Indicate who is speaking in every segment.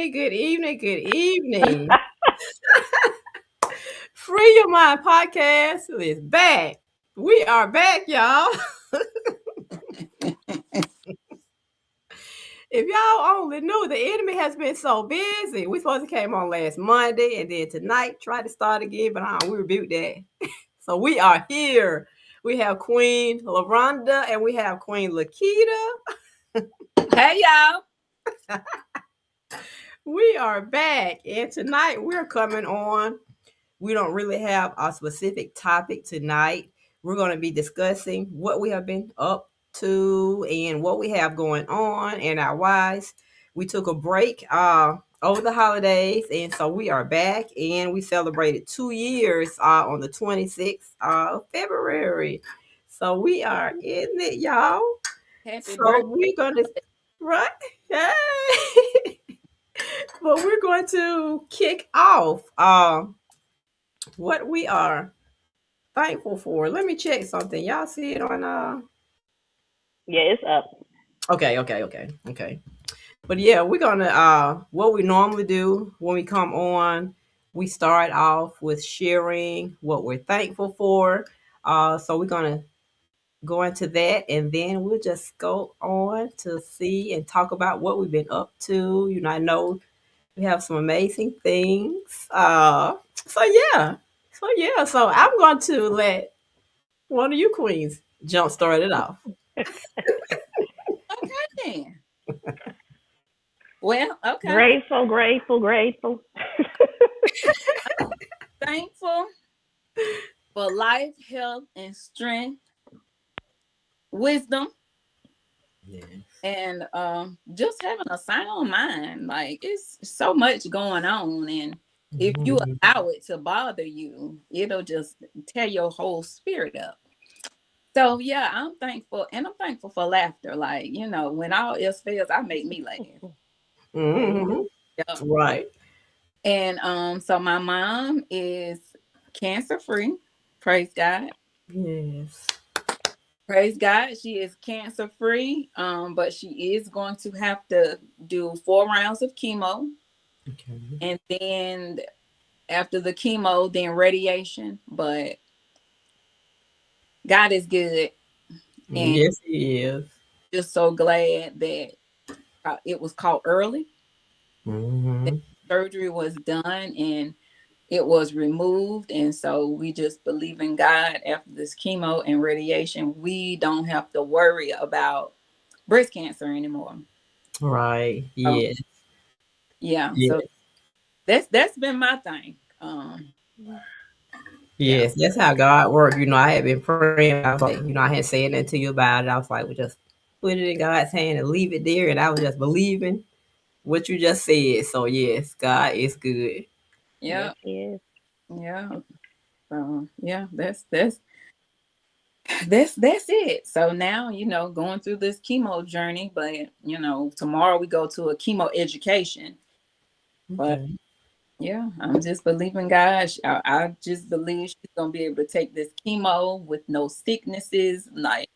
Speaker 1: evening, good evening, good evening. Free Your Mind podcast is back. We are back, y'all. If y'all only knew, the enemy has been so busy. We supposed to came on last Monday and then tonight tried to start again, but we rebuked that. So we are here. We have Queen LaRonda and we have Queen Lakita.
Speaker 2: Hey, y'all.
Speaker 1: We are back. And tonight we're coming on. We don't really have a specific topic tonight. We're going to be discussing what we have been up to and what we have going on and our whys. We took a break over the holidays, and so we are back, and we celebrated 2 years on the 26th of February. So we are in it, y'all.
Speaker 2: Happy
Speaker 1: So
Speaker 2: birthday.
Speaker 1: we're going to, right? Hey. But we're going to kick off what we are thankful for. Let me check something. Y'all see it on
Speaker 3: Yeah, it's up.
Speaker 1: Okay. But yeah, we're gonna what we normally do when we come on, we start off with sharing what we're thankful for. So we're gonna go into that and then we'll just go on to see and talk about what we've been up to. I know we have some amazing things. So yeah. So I'm going to let one of you queens jump start it off.
Speaker 2: Okay, then. Well, okay.
Speaker 3: Grateful.
Speaker 2: Thankful for life, health, and strength, wisdom,
Speaker 1: Yeah.
Speaker 2: and just having a sound mind. Like, it's so much going on. And if you
Speaker 1: Mhm.
Speaker 2: allow it to bother you, it'll just tear your whole spirit up. So, yeah, I'm thankful. And I'm thankful for laughter. Like, when all else fails, I make me laugh.
Speaker 1: Mhm.
Speaker 2: Yep.
Speaker 1: Right.
Speaker 2: And so my mom is cancer free. Praise God.
Speaker 1: Yes.
Speaker 2: Praise God. She is cancer free. But she is going to have to do 4 rounds of chemo.
Speaker 1: Okay.
Speaker 2: And then after the chemo, then radiation. But God is good. And
Speaker 1: Yes, he is.
Speaker 2: just so glad that it was caught early. That
Speaker 1: Mhm.
Speaker 2: surgery was done and it was removed. And so we just believe in God after this chemo and radiation. We don't have to worry about breast cancer anymore.
Speaker 1: Right.
Speaker 2: So,
Speaker 1: Yes.
Speaker 2: yeah. So
Speaker 1: Yes.
Speaker 2: that's been my thing. Yeah.
Speaker 1: Yes. That's how God works. I had been praying. I was like, I had said that to you about it. I was like, we just put it in God's hand and leave it there. And I was just believing what you just said. So yes, God is good.
Speaker 2: Yeah.
Speaker 3: Yes, it is.
Speaker 2: Yeah. So yeah, that's it. So now, going through this chemo journey, but tomorrow we go to a chemo education. But
Speaker 1: Okay.
Speaker 2: yeah, I'm just believing God. I just believe she's gonna be able to take this chemo with no sicknesses. Like,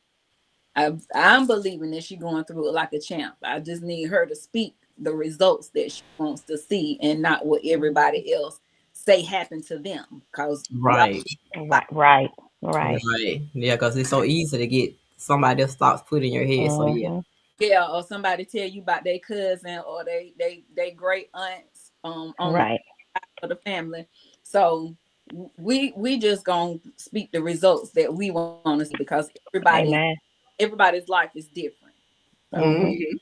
Speaker 2: I'm believing that she's going through it like a champ. I just need her to speak the results that she wants to see, and not what everybody else say happened to them. Cause y'all,
Speaker 1: Right.
Speaker 3: Right.
Speaker 1: Right. Yeah, because it's so easy to get somebody else thoughts put in your head. So yeah.
Speaker 3: Mm-hmm.
Speaker 2: yeah, or somebody tell you about their cousin or they great aunts on the
Speaker 3: Right.
Speaker 2: side of the family. So we just gonna speak the results that we want to see, because
Speaker 3: Amen.
Speaker 2: everybody's life is different. So
Speaker 3: Mm-hmm.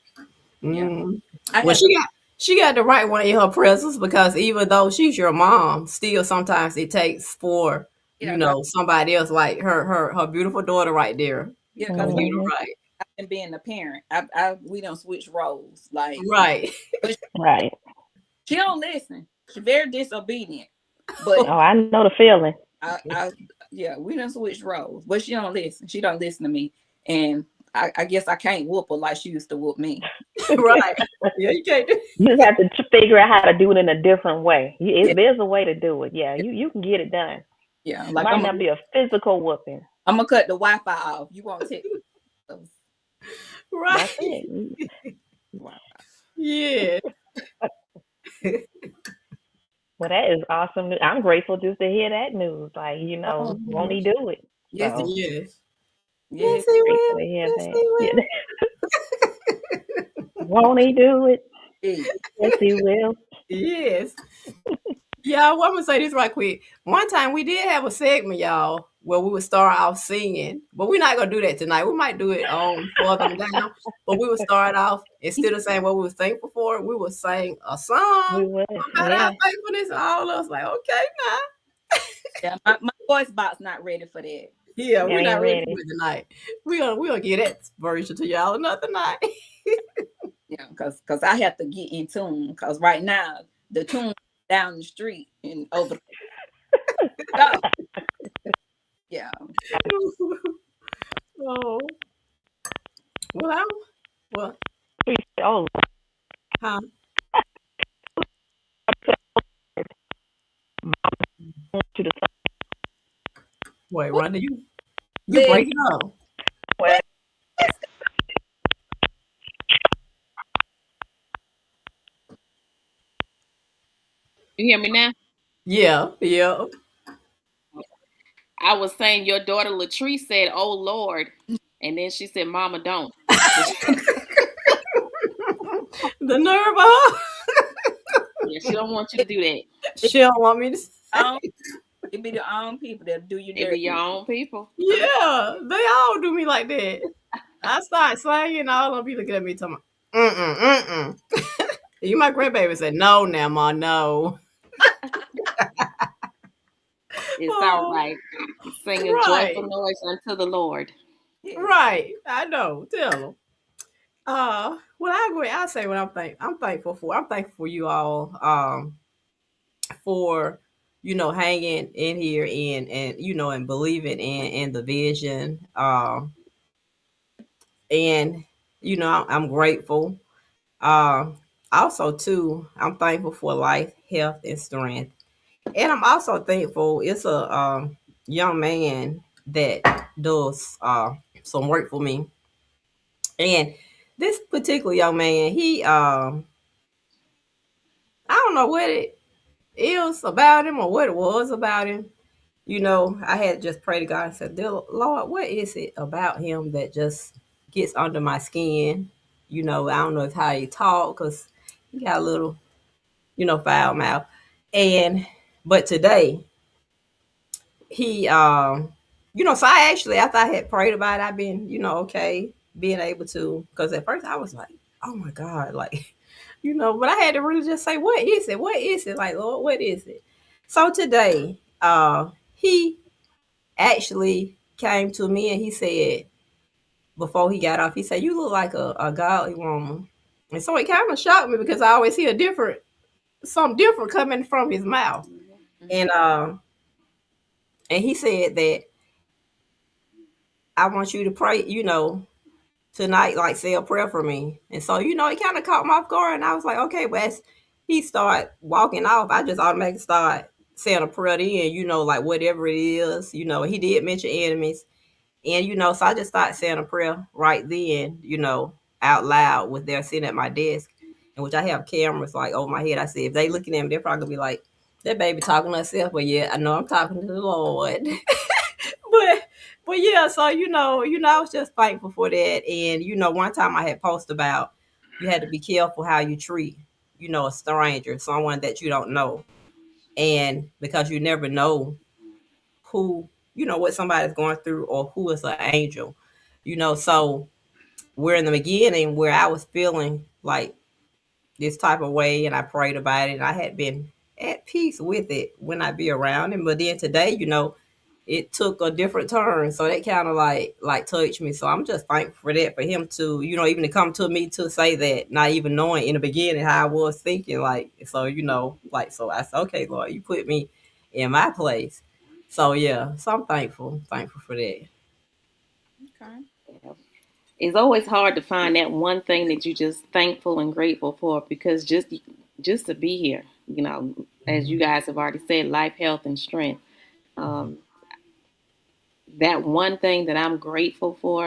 Speaker 1: Mhm.
Speaker 2: yeah,
Speaker 1: Mhm.
Speaker 2: I
Speaker 1: Well,
Speaker 2: have to.
Speaker 1: she got the right one in her presence because even though she's your mom, still sometimes it takes for
Speaker 2: Yeah, cause
Speaker 1: somebody else like her beautiful daughter right there
Speaker 2: yeah,
Speaker 1: for
Speaker 2: cause
Speaker 1: you to
Speaker 3: Mm-hmm.
Speaker 1: write.
Speaker 2: I've been being a parent. I we don't switch roles. Like,
Speaker 1: Right.
Speaker 2: but
Speaker 3: Right.
Speaker 2: she don't listen. She's very disobedient. But
Speaker 3: Oh, I know the feeling.
Speaker 2: I yeah, we don't switch roles. But she don't listen. She don't listen to me, and I guess I can't whoop her like she used to whoop me.
Speaker 1: Right. Yeah, you can't do.
Speaker 3: You just have to figure out how to do it in a different way.
Speaker 2: Yeah,
Speaker 3: There's a way to do it. Yeah, you can get it done.
Speaker 2: yeah.
Speaker 3: It
Speaker 2: Like,
Speaker 3: might not be a physical whooping.
Speaker 2: I'm gonna cut the Wi-Fi off. You won't take those
Speaker 1: Right.
Speaker 3: That's it.
Speaker 2: Wi-Fi.
Speaker 1: Yeah.
Speaker 3: that is awesome. I'm grateful just to hear that news. Like,
Speaker 2: Oh,
Speaker 3: won't he do it?
Speaker 2: yes,
Speaker 3: So
Speaker 1: Yes.
Speaker 2: yes.
Speaker 1: Yes, he
Speaker 3: grateful
Speaker 1: will.
Speaker 3: to hear
Speaker 1: Yes,
Speaker 3: that.
Speaker 1: he
Speaker 3: Yeah.
Speaker 1: will.
Speaker 3: Won't he do it?
Speaker 2: Yes.
Speaker 3: Yes, he will.
Speaker 1: Yes. Yeah, well, I'm gonna say this right quick. One time we did have a segment, y'all, where we would start off singing, but we're not gonna do that tonight. We might do it on further down, but we would start off instead of saying what we was thankful for, we would sing a
Speaker 3: We
Speaker 1: song
Speaker 3: would.
Speaker 1: about our
Speaker 3: Yeah.
Speaker 1: thankfulness, and all of us like, okay, now,
Speaker 2: Yeah, my voice box not ready for that.
Speaker 1: yeah,
Speaker 3: It
Speaker 1: we're
Speaker 3: ain't
Speaker 1: not ready for
Speaker 3: ready.
Speaker 1: it tonight. We gonna get that version to y'all another night.
Speaker 2: Yeah, because I have to get in tune. Because right now the tune down the street and over the yeah.
Speaker 1: Oh, well, well,
Speaker 3: Oh,
Speaker 1: huh?
Speaker 3: I want you to
Speaker 1: Wait, Rhonda, you
Speaker 2: Liz,
Speaker 1: breaking up?
Speaker 3: well,
Speaker 4: You hear me now?
Speaker 1: Yeah, yeah.
Speaker 4: I was saying your daughter Latrice said, "Oh Lord," and then she said, "Mama, don't."
Speaker 1: The nerve of her.
Speaker 4: Yeah, she don't want you to do that.
Speaker 2: it,
Speaker 1: She don't want me to.
Speaker 2: it be the own people that do you
Speaker 4: It be
Speaker 2: dirty.
Speaker 4: your own people.
Speaker 1: Yeah, they all do me like that. I start singing, all of them be looking at me talking, mm-mm. You my grandbaby said, no, now, ma, no.
Speaker 4: It's all
Speaker 1: Oh,
Speaker 4: right. Sing a joyful
Speaker 1: right,
Speaker 4: noise unto the Lord.
Speaker 2: Yes.
Speaker 1: right. I know. Tell them. Well, I agree. I say what I'm thankful for. I'm thankful for you all. For hanging in here and and believing in the vision. And I'm grateful. Um, Also too, I'm thankful for life, health, and strength. And I'm also thankful it's a young man that does some work for me. And this particular young man, he I don't know what it is about him or what it was about him. I had just prayed to God and said, "Dear Lord, what is it about him that just gets under my skin?" I don't know if how he talk because he got a little, foul mouth. And but today he so I actually after I had prayed about it, I've been, okay, being able to, because at first I was like, oh my God, like, but I had to really just say, what is it? What is it? Like, Lord, what is it? So today, he actually came to me and he said, before he got off, he said, "You look like a godly woman." And so it kind of shocked me because I always hear something different coming from his mouth.
Speaker 2: Mhm.
Speaker 1: And he said that I want you to pray, tonight, like say a prayer for me. And so, it kind of caught my off guard. And I was like, okay, but as he started walking off, I just automatically start saying a prayer then, like whatever it is, he did mention enemies. And, so I just started saying a prayer right then, out loud with there sitting at my desk, in which I have cameras like over my head. I said, if they looking at me, they're probably gonna be like, that baby talking to herself. But yeah, I know I'm talking to the Lord. but but yeah, so I was just thankful for that. And one time I had posted about you had to be careful how you treat, a stranger, someone that you don't know. And because you never know who, what somebody's going through or who is an angel. So we're in the beginning where I was feeling like this type of way and I prayed about it and I had been at peace with it when I be around him. But then today, it took a different turn. So that kind of like touched me. So I'm just thankful for that, for him to, even to come to me to say that, not even knowing in the beginning how I was thinking. Like, so, so I said, okay, Lord, you put me in my place. So yeah, so I'm thankful for that.
Speaker 2: Okay.
Speaker 4: Yeah. It's always hard to find that one thing that you just thankful and grateful for because just to be here, as you guys have already said, life, health, and strength. Um, that one thing that I'm grateful for,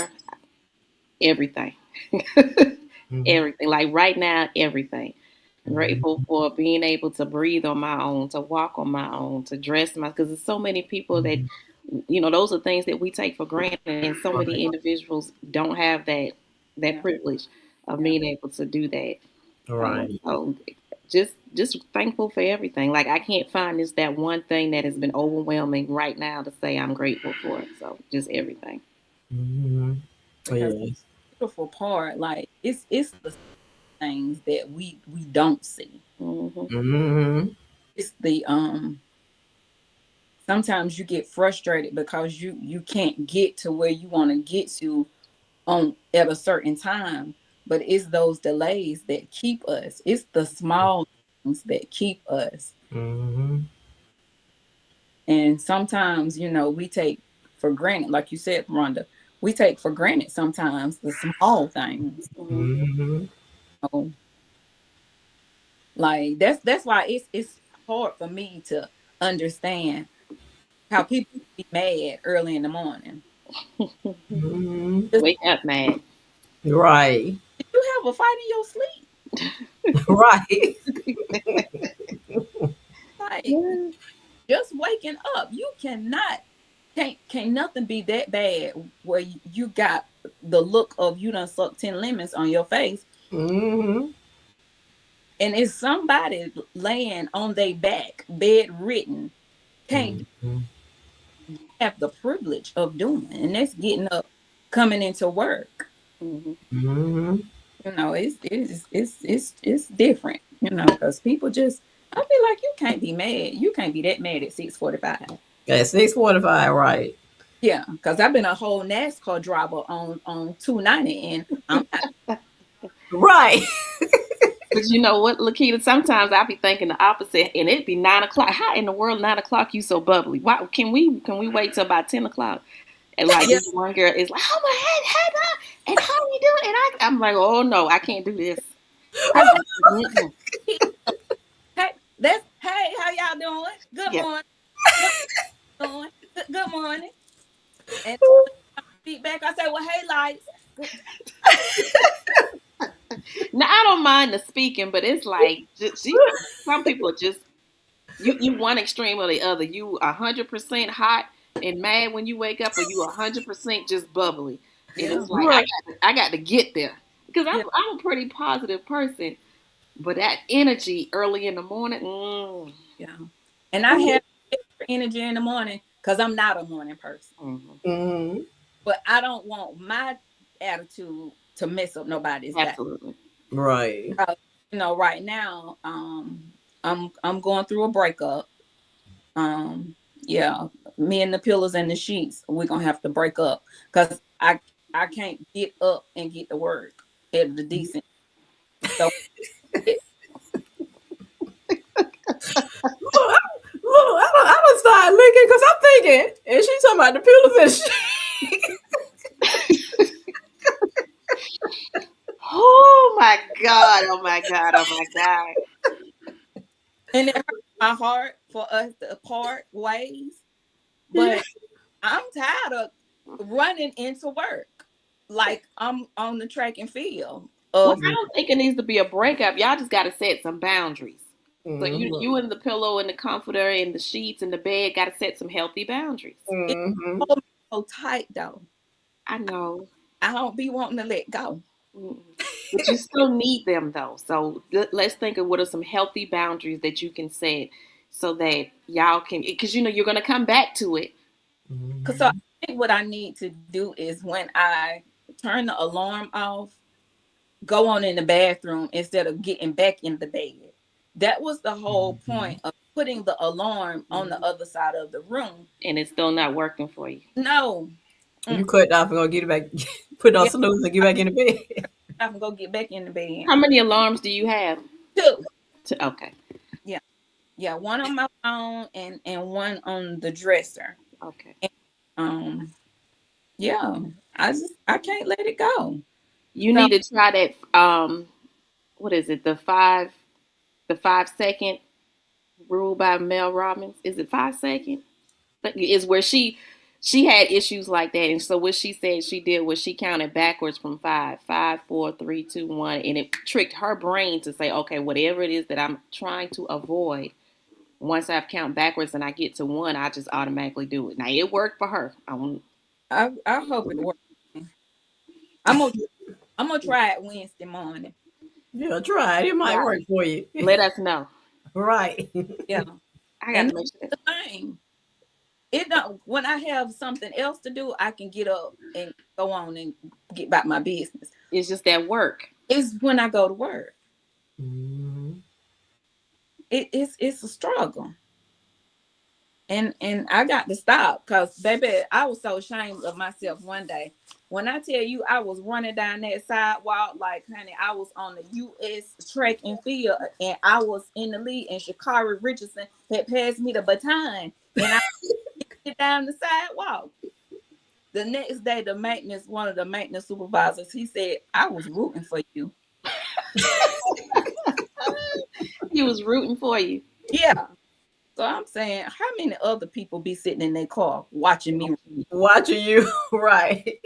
Speaker 4: everything.
Speaker 1: Mm-hmm.
Speaker 4: Everything. Like right now, everything. Grateful for being able to breathe on my own, to walk on my own, to dress my, because there's so many people that, those are things that we take for granted, and so many individuals don't have that privilege of being able to do that.
Speaker 1: Right.
Speaker 4: So just thankful for everything. Like I can't find that one thing that has been overwhelming right now to say I'm grateful for. So just everything.
Speaker 1: Mm-hmm.
Speaker 2: Because
Speaker 1: Yes.
Speaker 2: the beautiful part, like it's the things that we don't see.
Speaker 4: Mm-hmm.
Speaker 1: Mm-hmm.
Speaker 2: It's the sometimes you get frustrated because you can't get to where you want to get to on at a certain time, but it's those delays that keep us. It's the small things that keep us.
Speaker 1: Mm-hmm.
Speaker 2: And sometimes, we take for granted, like you said, Rhonda, we take for granted sometimes the small things.
Speaker 4: Mm-hmm.
Speaker 1: Mm-hmm.
Speaker 2: So, like that's why it's hard for me to understand how people be mad early in the morning.
Speaker 1: Mm-hmm.
Speaker 2: Just,
Speaker 4: Wake up, man.
Speaker 1: Right.
Speaker 2: did you have a fight in your sleep?
Speaker 1: Right.
Speaker 2: Like just waking up, you can't nothing be that bad where you got the look of you done sucked 10 lemons on your face,
Speaker 1: Mm-hmm.
Speaker 2: and it's somebody laying on their back bedridden, can't
Speaker 1: Mm-hmm.
Speaker 2: have the privilege of doing, and that's getting up, coming into work.
Speaker 4: Mm-hmm.
Speaker 1: Mm-hmm.
Speaker 2: It's different, because people just, I feel like you can't be mad. You can't be that mad at 6:45.
Speaker 1: At 6:45, right.
Speaker 2: Yeah, because I've been a whole NASCAR driver on 290, and I'm not.
Speaker 1: Right.
Speaker 4: But you know what, Lakita? Sometimes I be thinking the opposite, and it'd be 9 o'clock. How in the world 9 o'clock you so bubbly? Why can we wait till about 10 o'clock? And like
Speaker 2: Yeah,
Speaker 4: this one girl is like, "Oh my head, and how you doing?" And I'm like, "Oh no, I can't do this."
Speaker 2: I got
Speaker 4: Mm-mm.
Speaker 2: hey, how y'all doing? Good
Speaker 4: Yeah.
Speaker 2: morning. Good morning. Good morning. And feedback, I say, well, hey, lights.
Speaker 4: Now I don't mind the speaking, but it's like some people are just you one extreme or the other. You 100% hot and mad when you wake up, or you 100% just bubbly. And
Speaker 2: Yeah,
Speaker 4: it's like
Speaker 1: Right.
Speaker 4: I got to get there because
Speaker 2: yeah,
Speaker 4: I'm a pretty positive person, but that energy early in the morning.
Speaker 2: yeah. And I have extra energy in the morning because I'm not a morning person.
Speaker 4: Mm-hmm.
Speaker 1: Mm-hmm.
Speaker 2: But I don't want my attitude to mess up nobody's day.
Speaker 4: Absolutely.
Speaker 1: Right.
Speaker 2: Right now, I'm going through a breakup. Yeah, me and the pillows and the sheets, we're gonna have to break up because I can't get up and get to work at the decent. So it,
Speaker 1: Look, I don't start looking because I'm thinking, and she's talking about the pillows and
Speaker 4: Oh my God. Oh my God. Oh my God.
Speaker 2: and it hurts my heart for us to part ways,
Speaker 1: shit.
Speaker 2: but I'm tired of running into work like I'm on the track and field
Speaker 4: Well,
Speaker 2: of
Speaker 4: I don't think it needs to be a breakup. Y'all just got to set some boundaries. So
Speaker 1: Mm-hmm.
Speaker 4: you and the pillow and the comforter and the sheets and the bed got to set some healthy boundaries.
Speaker 2: it
Speaker 1: Mm-hmm.
Speaker 2: hold me so tight though.
Speaker 4: I know.
Speaker 2: I don't be wanting to let go.
Speaker 4: Mm-mm. But you still need them though. So let's think of what are some healthy boundaries that you can set so that y'all can, because you're going to come back to it.
Speaker 2: Cause so I think what I need to do is when I turn the alarm off, go on in the bathroom instead of getting back in the bed. That was the whole point of putting the alarm on the other side of the room.
Speaker 4: And it's still not working for you.
Speaker 2: No,
Speaker 1: You cut off and gonna get it back, put on
Speaker 2: yeah,
Speaker 1: snooze and get back in the bed.
Speaker 2: I can go get back in the bed.
Speaker 4: How many alarms do you have?
Speaker 2: Two,
Speaker 4: Okay.
Speaker 2: yeah, yeah, one on my phone and one on the dresser.
Speaker 4: Okay.
Speaker 2: And, yeah, I can't let it go.
Speaker 4: You
Speaker 2: So
Speaker 4: need to try that. What is it? The 5 second rule by Mel Robbins. Is it 5 second? Is where she she had issues like that. And so what she said she did was she counted backwards from 5, 5, 4, 3, 2, 1. And it tricked her brain to say, okay, whatever it is that I'm trying to avoid, once I've count backwards and I get to 1, I just automatically do it. Now it worked for her.
Speaker 2: I hope it works. I'm gonna try it Wednesday morning.
Speaker 1: Yeah, try it. It might
Speaker 4: Right.
Speaker 1: work for you.
Speaker 4: Let us know.
Speaker 1: Right.
Speaker 2: Yeah.
Speaker 4: I got
Speaker 2: And
Speaker 4: to make sure.
Speaker 2: the thing, it don't. When I have something else to do, I can get up and go on and get about my business.
Speaker 4: It's just that work.
Speaker 2: It's when I go to work.
Speaker 1: Mhm.
Speaker 2: It's a struggle. And I got to stop because, baby, I was so ashamed of myself one day. When I tell you I was running down that sidewalk, like, honey, I was on the U.S. track and field, and I was in the lead, and Shakari Richardson had passed me the baton, and I get down the sidewalk. The next day, one of the maintenance supervisors, he said, I was rooting for you.
Speaker 4: He was rooting for you.
Speaker 2: Yeah. So I'm saying, how many other people be sitting in their car watching me?
Speaker 1: Watching you, right?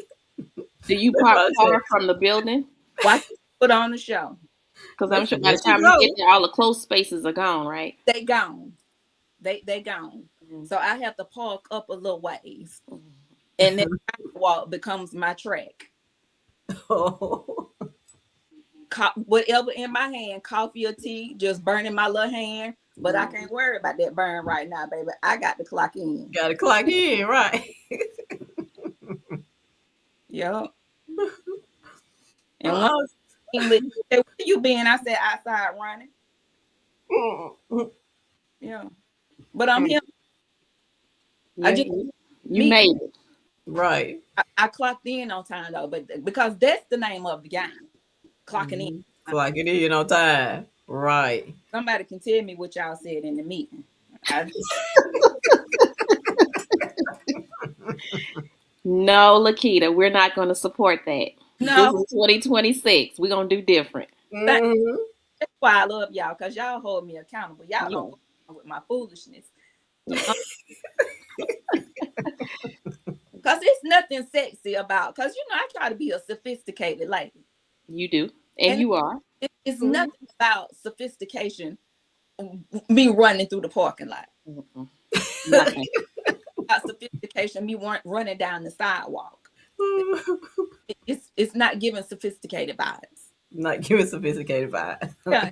Speaker 4: Do you
Speaker 1: That's
Speaker 4: park
Speaker 1: what I
Speaker 4: far
Speaker 1: said.
Speaker 4: from the building?
Speaker 2: Watch me put on the show.
Speaker 4: Because I'm sure by the
Speaker 1: Yes, you
Speaker 4: time
Speaker 1: go.
Speaker 4: you get there, all the close spaces are gone, right?
Speaker 2: They gone. They gone.
Speaker 4: Mhm.
Speaker 2: So I have to park up a little ways.
Speaker 4: Mhm.
Speaker 2: And then walk becomes my track.
Speaker 1: Oh.
Speaker 2: Whatever in my hand, coffee or tea, just burning my little hand. But I can't worry about that burn right now, baby. I got to clock in.
Speaker 1: Got to clock in, right?
Speaker 2: Yep. And one English said, where you been? I said, outside running. Yeah. But I'm here.
Speaker 4: Yeah,
Speaker 2: I just
Speaker 4: you made it.
Speaker 1: Right.
Speaker 2: I clocked in on time though, but because that's the name of the game. Clocking in.
Speaker 1: Clocking in on time. Right.
Speaker 2: Somebody can tell me what y'all said in the meeting.
Speaker 4: No, Lakita, we're not going to support that.
Speaker 2: No.
Speaker 4: This is 2026. We're going to do different.
Speaker 1: Mhm.
Speaker 2: That's why I love y'all, because y'all hold me accountable. Y'all don't go with my foolishness. Because it's nothing sexy about, because I try to be a sophisticated lady.
Speaker 4: You do. And you are.
Speaker 2: It's nothing about sophistication, me running through the parking lot.
Speaker 4: Nothing.
Speaker 2: About sophistication, me running down the sidewalk. It's not giving sophisticated vibes.
Speaker 1: Not giving sophisticated vibes.
Speaker 2: Yeah.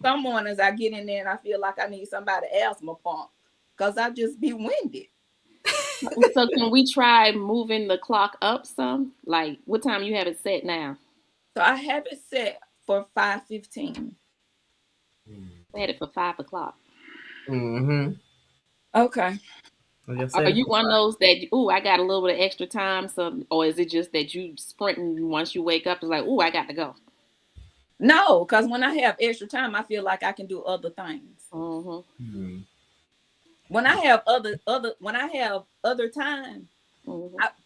Speaker 2: Some mornings I get in there and I feel like I need somebody asthma pump because I just be winded.
Speaker 4: So can we try moving the clock up some? Like, what time you have it set now?
Speaker 2: So I have it set for 5:15.
Speaker 4: I had it for 5 o'clock.
Speaker 1: Mm-hmm.
Speaker 2: Okay.
Speaker 4: Are you one of those that, I got a little bit of extra time, or is it just that you sprinting once you wake up? It's like, I got to go.
Speaker 2: No, because when I have extra time, I feel like I can do other things.
Speaker 1: Mm-hmm.
Speaker 2: When I have other time,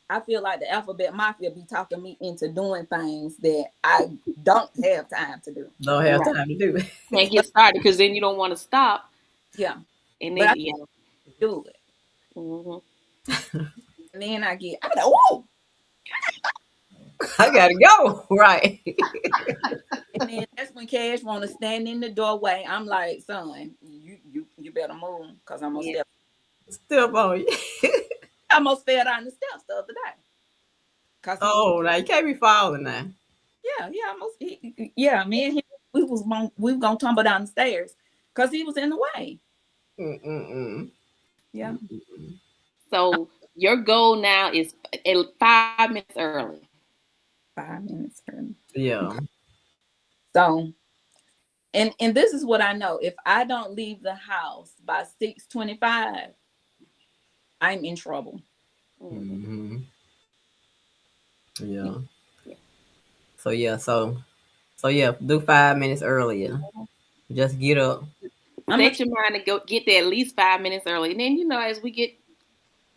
Speaker 2: I feel like the alphabet mafia be talking me into doing things that I don't have time to do.
Speaker 1: Don't have time to do it.
Speaker 4: Can't get started because then you don't want to stop.
Speaker 2: Yeah.
Speaker 4: And
Speaker 2: But
Speaker 4: then
Speaker 2: I do it.
Speaker 4: Mm-hmm.
Speaker 2: And then I'm like, whoa.
Speaker 1: I gotta go. Right.
Speaker 2: And then that's when Cash want to stand in the doorway. I'm like, son, you better move because I'm gonna
Speaker 1: step on you.
Speaker 2: I almost fell down the steps the other day.
Speaker 1: Now you can't be falling now.
Speaker 2: Yeah, me and him, we were gonna tumble down the stairs because he was in the way. Yeah.
Speaker 4: So your goal now is 5 minutes early.
Speaker 2: 5 minutes early.
Speaker 1: Yeah.
Speaker 2: So, and this is what I know. If I don't leave the house by 6:25, I'm in trouble.
Speaker 1: Mm-hmm. Yeah. So do 5 minutes earlier. Just get up.
Speaker 4: Set your mind to go get there at least 5 minutes early. And then, as we get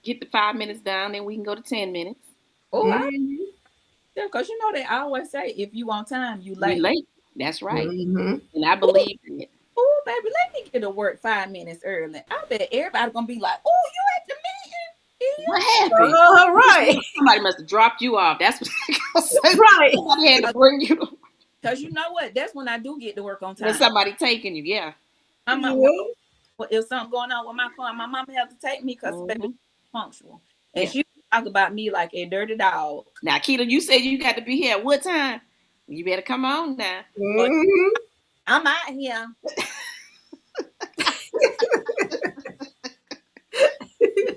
Speaker 4: the 5 minutes down, then we can go to 10 minutes.
Speaker 2: Oh, yeah, because they always say if you on time, you late.
Speaker 4: You late. That's right.
Speaker 1: Mm-hmm.
Speaker 4: And I believe in it.
Speaker 2: Oh, baby, let me get to work 5 minutes early. I bet everybody gonna be like, oh, you at the meeting? here?
Speaker 4: What happened?
Speaker 1: Right.
Speaker 4: Somebody must have dropped you off. That's what I'm gonna say.
Speaker 1: Right.
Speaker 4: Somebody had to bring you
Speaker 2: Because you know what? That's when I do get to work on
Speaker 4: when
Speaker 2: time.
Speaker 4: somebody taking you. Yeah.
Speaker 2: My mom,
Speaker 1: Yeah.
Speaker 2: if something going on with my car, my mama have to take me because baby
Speaker 4: Mhm.
Speaker 2: punctual. And
Speaker 4: Yeah.
Speaker 2: she talk about me like a dirty dog.
Speaker 4: Now, Keita, you said you got to be here at what time? You better come on now.
Speaker 1: Mhm.
Speaker 2: I'm out here.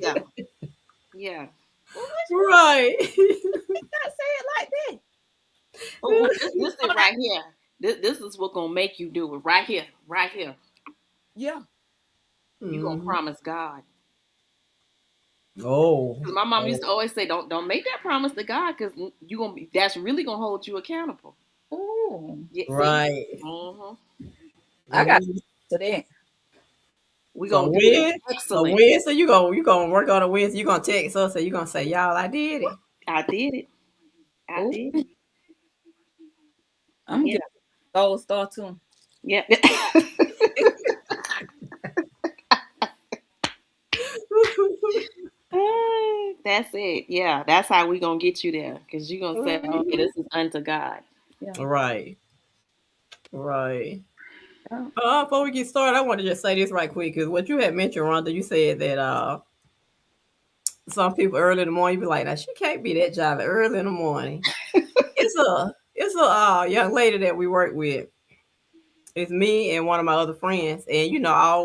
Speaker 4: Yeah. Yeah.
Speaker 1: Right.
Speaker 2: Not say it like that.
Speaker 4: Oh, this is right here. This is what's gonna make you do it right here, right here.
Speaker 2: Yeah.
Speaker 4: You gonna promise God.
Speaker 1: Oh.
Speaker 4: 'Cause my mom used to always say, don't make that promise to God, because you gonna be that's really gonna hold you accountable.
Speaker 2: Ooh.
Speaker 4: Yeah, see?
Speaker 1: Right.
Speaker 2: I got to that.
Speaker 4: We
Speaker 1: So
Speaker 4: gonna do it
Speaker 1: when? So
Speaker 4: excellent.
Speaker 1: Wednesday, you gonna work on a Wednesday. You gonna text us, and you gonna say, "Y'all, I did it."
Speaker 4: I did it. I
Speaker 2: Ooh.
Speaker 4: did it.
Speaker 2: I'm gonna
Speaker 4: Yeah.
Speaker 2: get a gold star too.
Speaker 4: Yeah. That's it. Yeah, that's how we gonna get you there, because you gonna say, okay, this is unto God. Yeah.
Speaker 1: Right. Right.
Speaker 2: Yeah.
Speaker 1: Before we get started, I want to just say this right quick, because what you had mentioned, Rhonda, you said that some people early in the morning, you be like, now she can't be that jolly early in the morning. It's a young lady that we work with. It's me and one of my other friends, and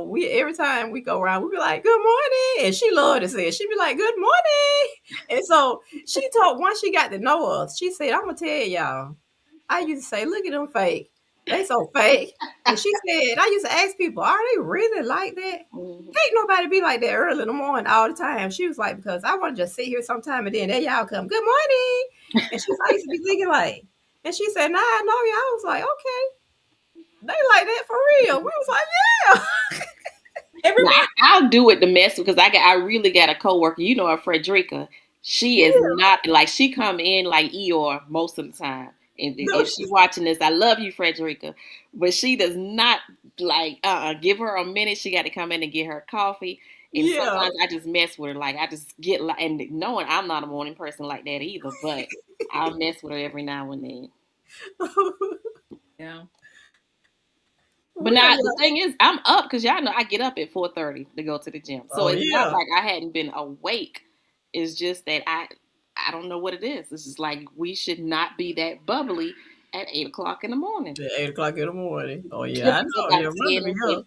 Speaker 1: we every time we go around, we be like, "Good morning," and she loved to say it. She be like, "Good morning," and so she told once she got to know us, she said, "I'm gonna tell y'all." I used to say, "Look at them fake. They so fake." And she said, I used to ask people, "Are they really like that?"
Speaker 4: Mhm.
Speaker 1: Ain't nobody be like that early in the morning all the time. She was like, "Because I want to just sit here sometime and then there y'all come. Good morning." And she's I used to be thinking like, and she said, "Nah, I know you." I was like, "Okay, they like that for real." We was like, "Yeah."
Speaker 2: Everybody.
Speaker 4: I'll do it to mess because I really got a coworker. You know her, Frederica. She is
Speaker 1: Yeah.
Speaker 4: not like she come in like Eeyore most of the time. And
Speaker 1: No,
Speaker 4: if she's watching this, I love you, Frederica. But she does not like give her a minute. She got to come in and get her coffee. And
Speaker 1: yeah.
Speaker 4: sometimes I just mess with her. Like I just get like, and knowing I'm not a morning person like that either, but I'll mess with her every now and then.
Speaker 2: Yeah.
Speaker 4: But
Speaker 1: Well,
Speaker 4: now
Speaker 1: yeah.
Speaker 4: the thing is, I'm up because y'all know I get up at 4:30 to go to the gym. So
Speaker 1: Oh
Speaker 4: it's not
Speaker 1: yeah.
Speaker 4: like I hadn't been awake. It's just that I don't know what it is. It's just like we should not be that bubbly at 8 o'clock in the morning.
Speaker 1: At 8 o'clock in the morning. Oh
Speaker 4: Get
Speaker 1: yeah, I know.
Speaker 4: about
Speaker 1: Yeah,
Speaker 4: 10
Speaker 1: Rhonda be
Speaker 4: and
Speaker 1: up.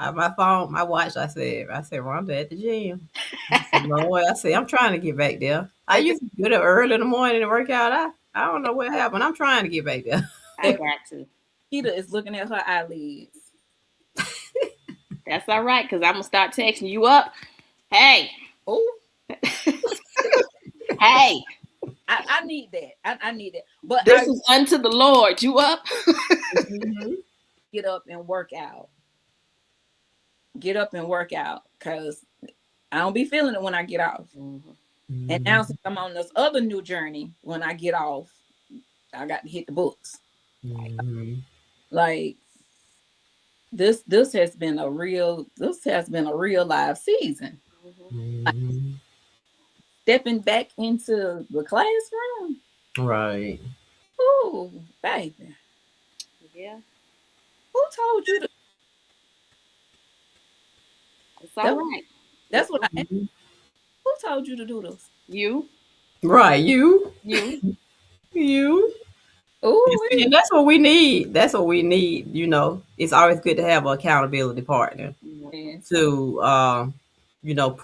Speaker 4: 10:30.
Speaker 1: My phone, my watch. I said, Rhonda at the gym. I said, Lord, I said, I'm trying to get back there. I used to get up early in the morning and work out. I don't know what happened. I'm trying to get back there.
Speaker 4: I got to.
Speaker 2: Keita is looking at her eyelids.
Speaker 4: That's all right because I'm gonna start texting you up. Hey,
Speaker 2: Oh,
Speaker 4: hey,
Speaker 2: I need that. I need that. But
Speaker 4: this
Speaker 2: I
Speaker 4: is unto the Lord. You up?
Speaker 1: Mhm.
Speaker 2: get up and work out. Get up and work out because I don't be feeling it when I get off.
Speaker 4: Mhm.
Speaker 2: And now since I'm on this other new journey, when I get off, I got to hit the books.
Speaker 1: Mhm.
Speaker 2: Like this has been a real live season. Like
Speaker 1: Mhm.
Speaker 2: stepping back into the classroom.
Speaker 1: Right.
Speaker 2: Ooh, baby.
Speaker 4: Yeah,
Speaker 2: Who told you to
Speaker 4: it's all right.
Speaker 2: that's what I am.
Speaker 1: Mhm.
Speaker 2: Who told you to do this?
Speaker 4: You,
Speaker 1: Right. You.
Speaker 4: you.
Speaker 1: You.
Speaker 2: Ooh,
Speaker 1: And that's what we need. That's what we need. It's always good to have an accountability partner
Speaker 2: yes.
Speaker 1: to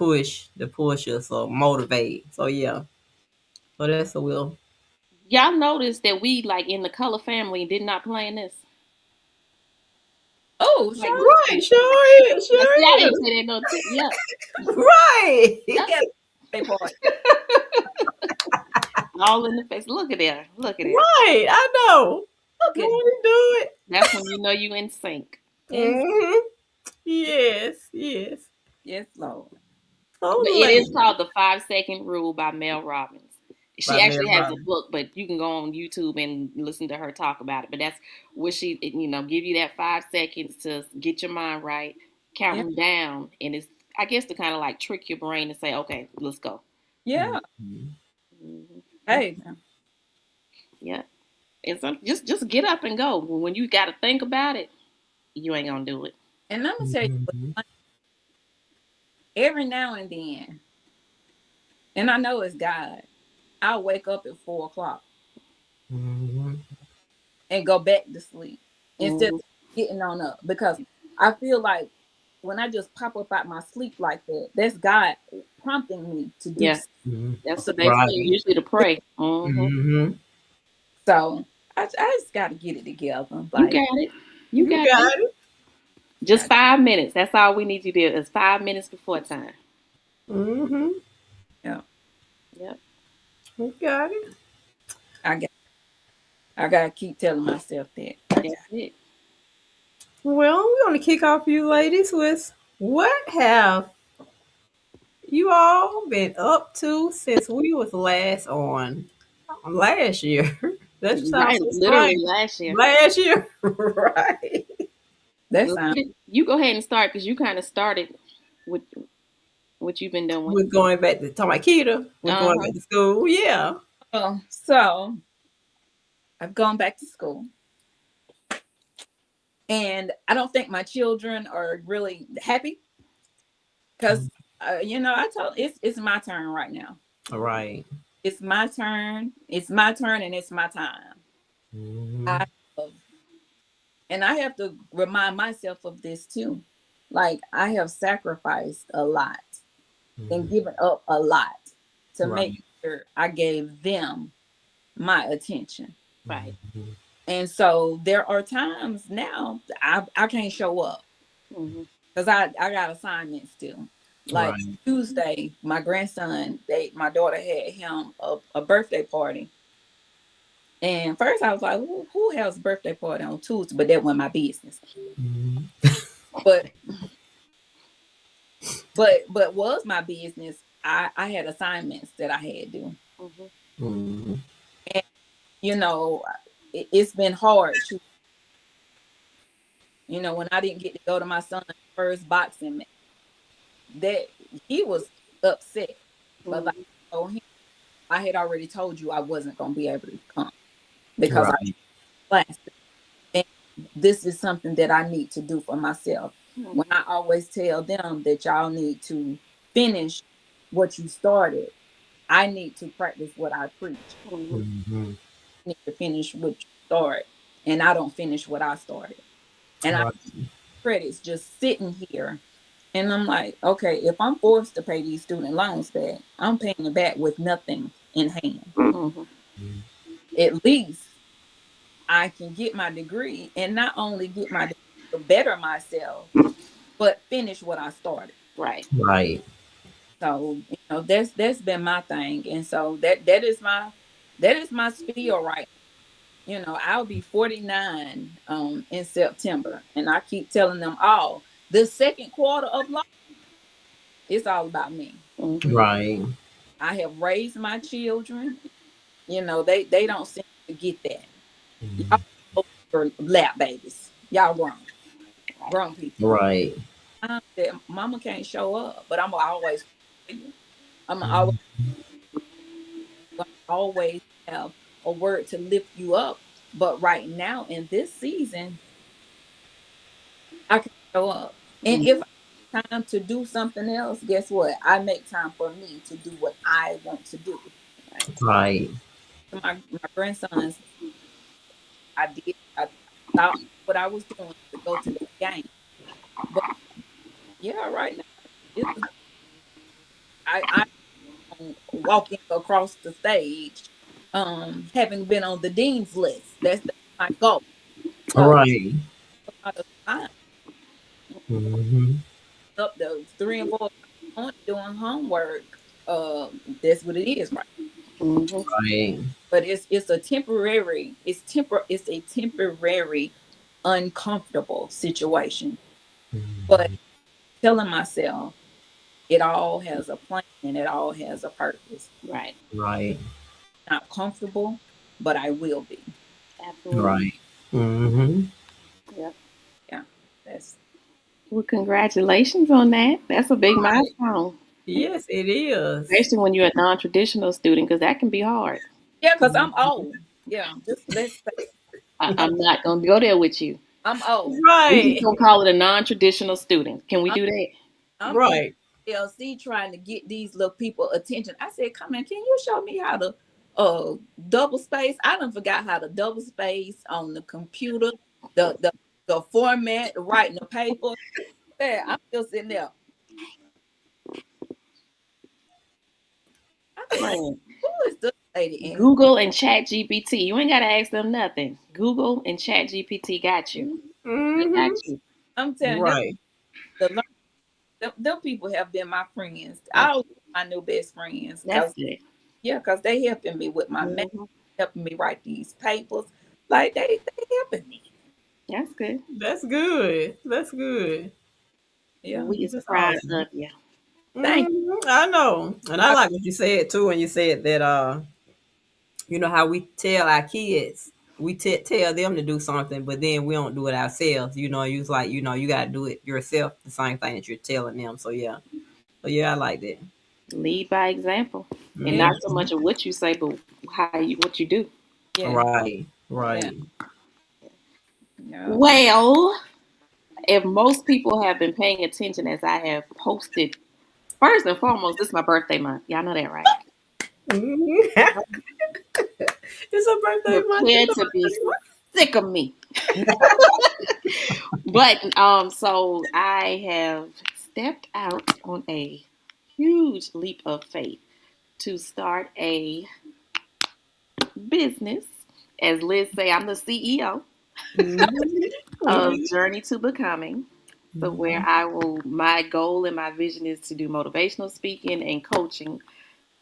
Speaker 1: push us or motivate. So yeah. So that's what we'll.
Speaker 4: Y'all noticed that we like in the Color family did not plan this.
Speaker 2: Oh,
Speaker 4: Like,
Speaker 2: sure.
Speaker 1: Right, sure is,
Speaker 4: see, I
Speaker 1: sure
Speaker 4: didn't
Speaker 1: is.
Speaker 4: say that no yeah.
Speaker 1: Right.
Speaker 4: Yep.
Speaker 2: Yeah, they part.
Speaker 4: All in the face. Look at there. Look at there.
Speaker 1: Right. I know.
Speaker 2: Look
Speaker 1: Go
Speaker 2: at
Speaker 1: on and do it.
Speaker 4: That's when you know you in sync.
Speaker 2: yes,
Speaker 1: Hmm. Yes. Yes.
Speaker 2: yes, Lord.
Speaker 4: But it is
Speaker 1: Totally.
Speaker 4: called the 5 Second Rule by Mel Robbins. She
Speaker 1: By Mel
Speaker 4: actually has a
Speaker 1: Robbins.
Speaker 4: book, but you can go on YouTube and listen to her talk about it. But that's what she, give you that 5 seconds to get your mind right,
Speaker 2: Yeah,
Speaker 4: counting down, and it's I guess to kind of like trick your brain and say, okay, let's go.
Speaker 2: Yeah.
Speaker 1: Mhm.
Speaker 4: Mhm.
Speaker 2: Hey.
Speaker 4: Yeah. And some just get up and go. When you got to think about it, you ain't gonna do it.
Speaker 2: And I'm gonna tell you,
Speaker 1: Mhm.
Speaker 2: every now and then, and I know it's God, I'll wake up at 4 o'clock
Speaker 1: Mhm.
Speaker 2: and go back to sleep instead
Speaker 4: Mhm.
Speaker 2: of getting on up, because I feel like when I just pop up out my sleep like that, that's God prompting me to do
Speaker 4: Yeah,
Speaker 2: something.
Speaker 1: Mhm.
Speaker 4: that's what they say.
Speaker 1: Right.
Speaker 4: Usually to pray. Hmm.
Speaker 1: Mhm.
Speaker 2: So I just got to get it together.
Speaker 4: You
Speaker 2: Like,
Speaker 4: got it. You
Speaker 1: You
Speaker 4: got it.
Speaker 1: got it.
Speaker 4: Just 5 minutes. That's all we need you to do. Is 5 minutes before time.
Speaker 1: Mhm.
Speaker 2: yeah,
Speaker 4: Yep.
Speaker 1: You got it.
Speaker 2: I got I got to keep telling myself that.
Speaker 4: That's it.
Speaker 1: Well, we're going to kick off you ladies with what have you all been up to since we was last on last year? That sounds
Speaker 4: Right.
Speaker 1: so
Speaker 4: Literally
Speaker 1: strange.
Speaker 4: last year.
Speaker 1: Last year, right?
Speaker 2: That sounds
Speaker 4: Look, you go ahead and start because you kind of started with what you've been doing.
Speaker 1: We're going back to talking about Keita. We're
Speaker 4: Uh
Speaker 1: going
Speaker 4: huh.
Speaker 1: back to school. Yeah.
Speaker 2: so. I've gone back to school, and I don't think my children are really happy because I told it's my turn right now.
Speaker 1: All right.
Speaker 2: It's my turn. It's my turn, and it's my time.
Speaker 1: Mhm.
Speaker 2: I and I have to remind myself of this too. Like, I have sacrificed a lot and
Speaker 1: Mhm.
Speaker 2: given up a lot to make
Speaker 1: Right.
Speaker 2: sure I gave them my attention.
Speaker 4: Right.
Speaker 1: Mhm.
Speaker 2: And so there are times now I can't show up
Speaker 4: Hmm.
Speaker 2: because I got assignments still. Like
Speaker 1: Right.
Speaker 2: Tuesday, my grandson, my daughter had him a birthday party. And first I was like, who has a birthday party on Tuesday? But that wasn't my business.
Speaker 1: Mhm.
Speaker 2: But but was my business. I had assignments that I had to do.
Speaker 4: Hmm.
Speaker 1: Mhm.
Speaker 2: And it's been hard. When I didn't get to go to my son's first boxing match, that he was upset. But like
Speaker 4: Hmm.
Speaker 2: I told him, I had already told you I wasn't gonna be able to come because I
Speaker 1: Right.
Speaker 2: class. And this is something that I need to do for myself. When
Speaker 4: Hmm.
Speaker 2: I always tell them that y'all need to finish what you started, I need to practice what I preach.
Speaker 4: Hmm.
Speaker 1: Mhm.
Speaker 2: I need to finish what you start, and I don't finish what I started. And I
Speaker 1: Right.
Speaker 2: credits just sitting here. And I'm like, okay, if I'm forced to pay these student loans back, I'm paying it back with nothing in hand.
Speaker 4: Hmm.
Speaker 1: Mhm.
Speaker 2: At least I can get my degree, and not only get my degree to better myself, but finish what I started.
Speaker 4: Right.
Speaker 1: Right.
Speaker 2: So, that's been my thing. And so that is my spiel right now. I'll be 49 in September. And I keep telling them all, the second quarter of life, it's all about me.
Speaker 4: Hmm.
Speaker 1: Right.
Speaker 2: I have raised my children. They don't seem to get that.
Speaker 1: Mhm.
Speaker 2: Y'all are lap babies. Y'all grown people.
Speaker 1: Right.
Speaker 2: That mama can't show up, but I'm always for you. I'm always
Speaker 1: Mhm.
Speaker 2: gonna always have a word to lift you up. But right now in this season, I can show up. And if
Speaker 4: Hmm.
Speaker 2: I have time to do something else, guess what? I make time for me to do what I want to do.
Speaker 1: Right.
Speaker 2: My grandsons, I stopped what I was doing to go to the game. But yeah, right now, it's, I'm walking across the stage, having been on the dean's list. That's my goal. So
Speaker 1: Right.
Speaker 2: a lot of time
Speaker 1: Mhm.
Speaker 2: up to 3 and 4 doing homework. That's what it is, right?
Speaker 4: Hmm.
Speaker 1: Right.
Speaker 2: But it's a temporary uncomfortable situation. But
Speaker 1: Mhm.
Speaker 2: telling myself it all has a plan and it all has a purpose.
Speaker 4: Right.
Speaker 1: Right.
Speaker 2: Not comfortable, but I will be.
Speaker 4: Absolutely.
Speaker 1: Right. Mhm.
Speaker 4: Yep.
Speaker 2: Yeah, that's
Speaker 4: Well, congratulations on that. That's a big milestone,
Speaker 1: Yes, it is.
Speaker 4: especially when you're a non-traditional student, because that can be hard.
Speaker 2: Yeah, because I'm old. Yeah, just let's say
Speaker 4: I'm not gonna go there with you.
Speaker 2: I'm old.
Speaker 4: We just
Speaker 1: Right,
Speaker 4: gonna call it a non-traditional student. Can we
Speaker 2: I'm,
Speaker 4: do that?
Speaker 2: I'm in
Speaker 1: right.
Speaker 2: LC trying to get these little people attention. I said, come in, can you show me how to double space? I done forgot how to double space on the computer, the format, writing the paper. Yeah, I'm still sitting there. I said,
Speaker 4: Man,
Speaker 2: who is this lady in?
Speaker 4: Google and Chat GPT. You ain't gotta ask them nothing. Google and Chat GPT got you. They
Speaker 1: Mm-hmm.
Speaker 4: got you.
Speaker 2: I'm telling you,
Speaker 1: Right.
Speaker 2: them people have been my friends. All my new best friends.
Speaker 4: That's good.
Speaker 2: Because they helping me with my math,
Speaker 4: Mhm.
Speaker 2: helping me write these papers. Like they helping me.
Speaker 4: That's good.
Speaker 1: That's good. That's good.
Speaker 2: Yeah.
Speaker 4: We is
Speaker 1: That's
Speaker 4: proud
Speaker 1: awesome.
Speaker 4: of you.
Speaker 2: Thank
Speaker 1: I know. And I like what you said too when you said that you know how we tell our kids, we tell them to do something, but then we don't do it ourselves. You know, you was like, you know, you gotta do it yourself, the same thing that you're telling them. So yeah. So yeah, I like that.
Speaker 4: Lead by example, and
Speaker 2: Yeah.
Speaker 4: not so much of what you say, but what you do.
Speaker 2: Yeah.
Speaker 1: Right. Right.
Speaker 2: Yeah.
Speaker 4: Well, if most people have been paying attention as I have posted, first and foremost, this is my birthday month. Y'all know that, right?
Speaker 1: Mhm. It's a birthday month.
Speaker 4: Prepare to be sick of me. But so I have stepped out on a huge leap of faith to start a business. As Liz say, I'm the CEO of Journey to Becoming. So where my goal and my vision is to do motivational speaking and coaching.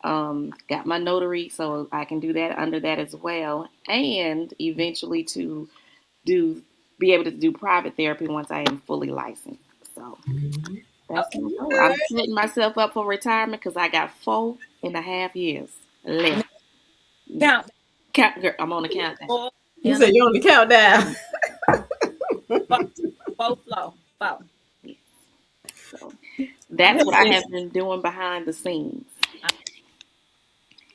Speaker 4: Got my notary, so I can do that under that as well, and eventually to be able to do private therapy once I am fully licensed. So that's my goal. I'm setting myself up for retirement because I got 4.5 years left.
Speaker 2: Count.
Speaker 4: Girl, I'm on the countdown.
Speaker 2: Four,
Speaker 1: You said you're on the countdown.
Speaker 2: four flow. Four.
Speaker 4: So that's what I have been doing behind the scenes.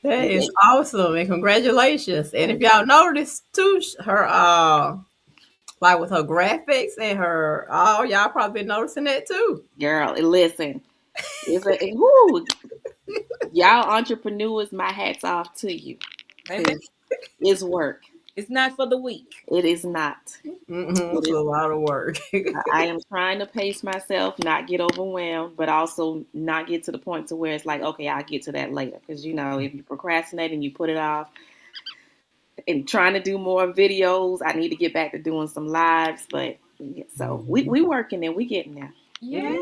Speaker 1: That is awesome, and congratulations. And if y'all noticed too, her like with her graphics and her y'all probably been noticing that too.
Speaker 4: Girl, listen. Whoo, y'all entrepreneurs, my hat's off to you.
Speaker 2: Amen.
Speaker 4: It's work.
Speaker 2: It's not for the weak.
Speaker 4: It is not.
Speaker 1: It's a lot of work.
Speaker 4: I am trying to pace myself, not get overwhelmed, but also not get to the point to where it's like, okay, I'll get to that later. Because, you know, if you procrastinate and you put it off and trying to do more videos, I need to get back to doing some lives. But so we working and we getting there.
Speaker 2: Yeah.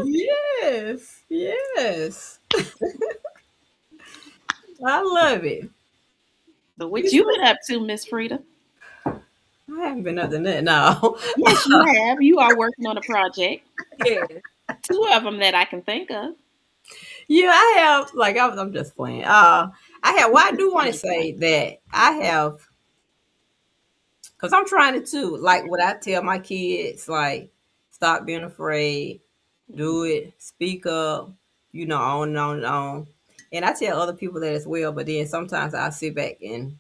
Speaker 1: Yes. Yes. I love it.
Speaker 4: So what you been up to, Miss Frida?
Speaker 1: I haven't been up to that now.
Speaker 4: Yes, you have. You are working on a project.
Speaker 2: Yeah.
Speaker 4: 2 of them that I can think of.
Speaker 1: Yeah, I have. Like I'm just playing. I have. Well, I do want to say that I have, because I'm trying to too. Like what I tell my kids, like stop being afraid, do it, speak up. You know, on and on and on. And I tell other people that as well. But then sometimes I sit back and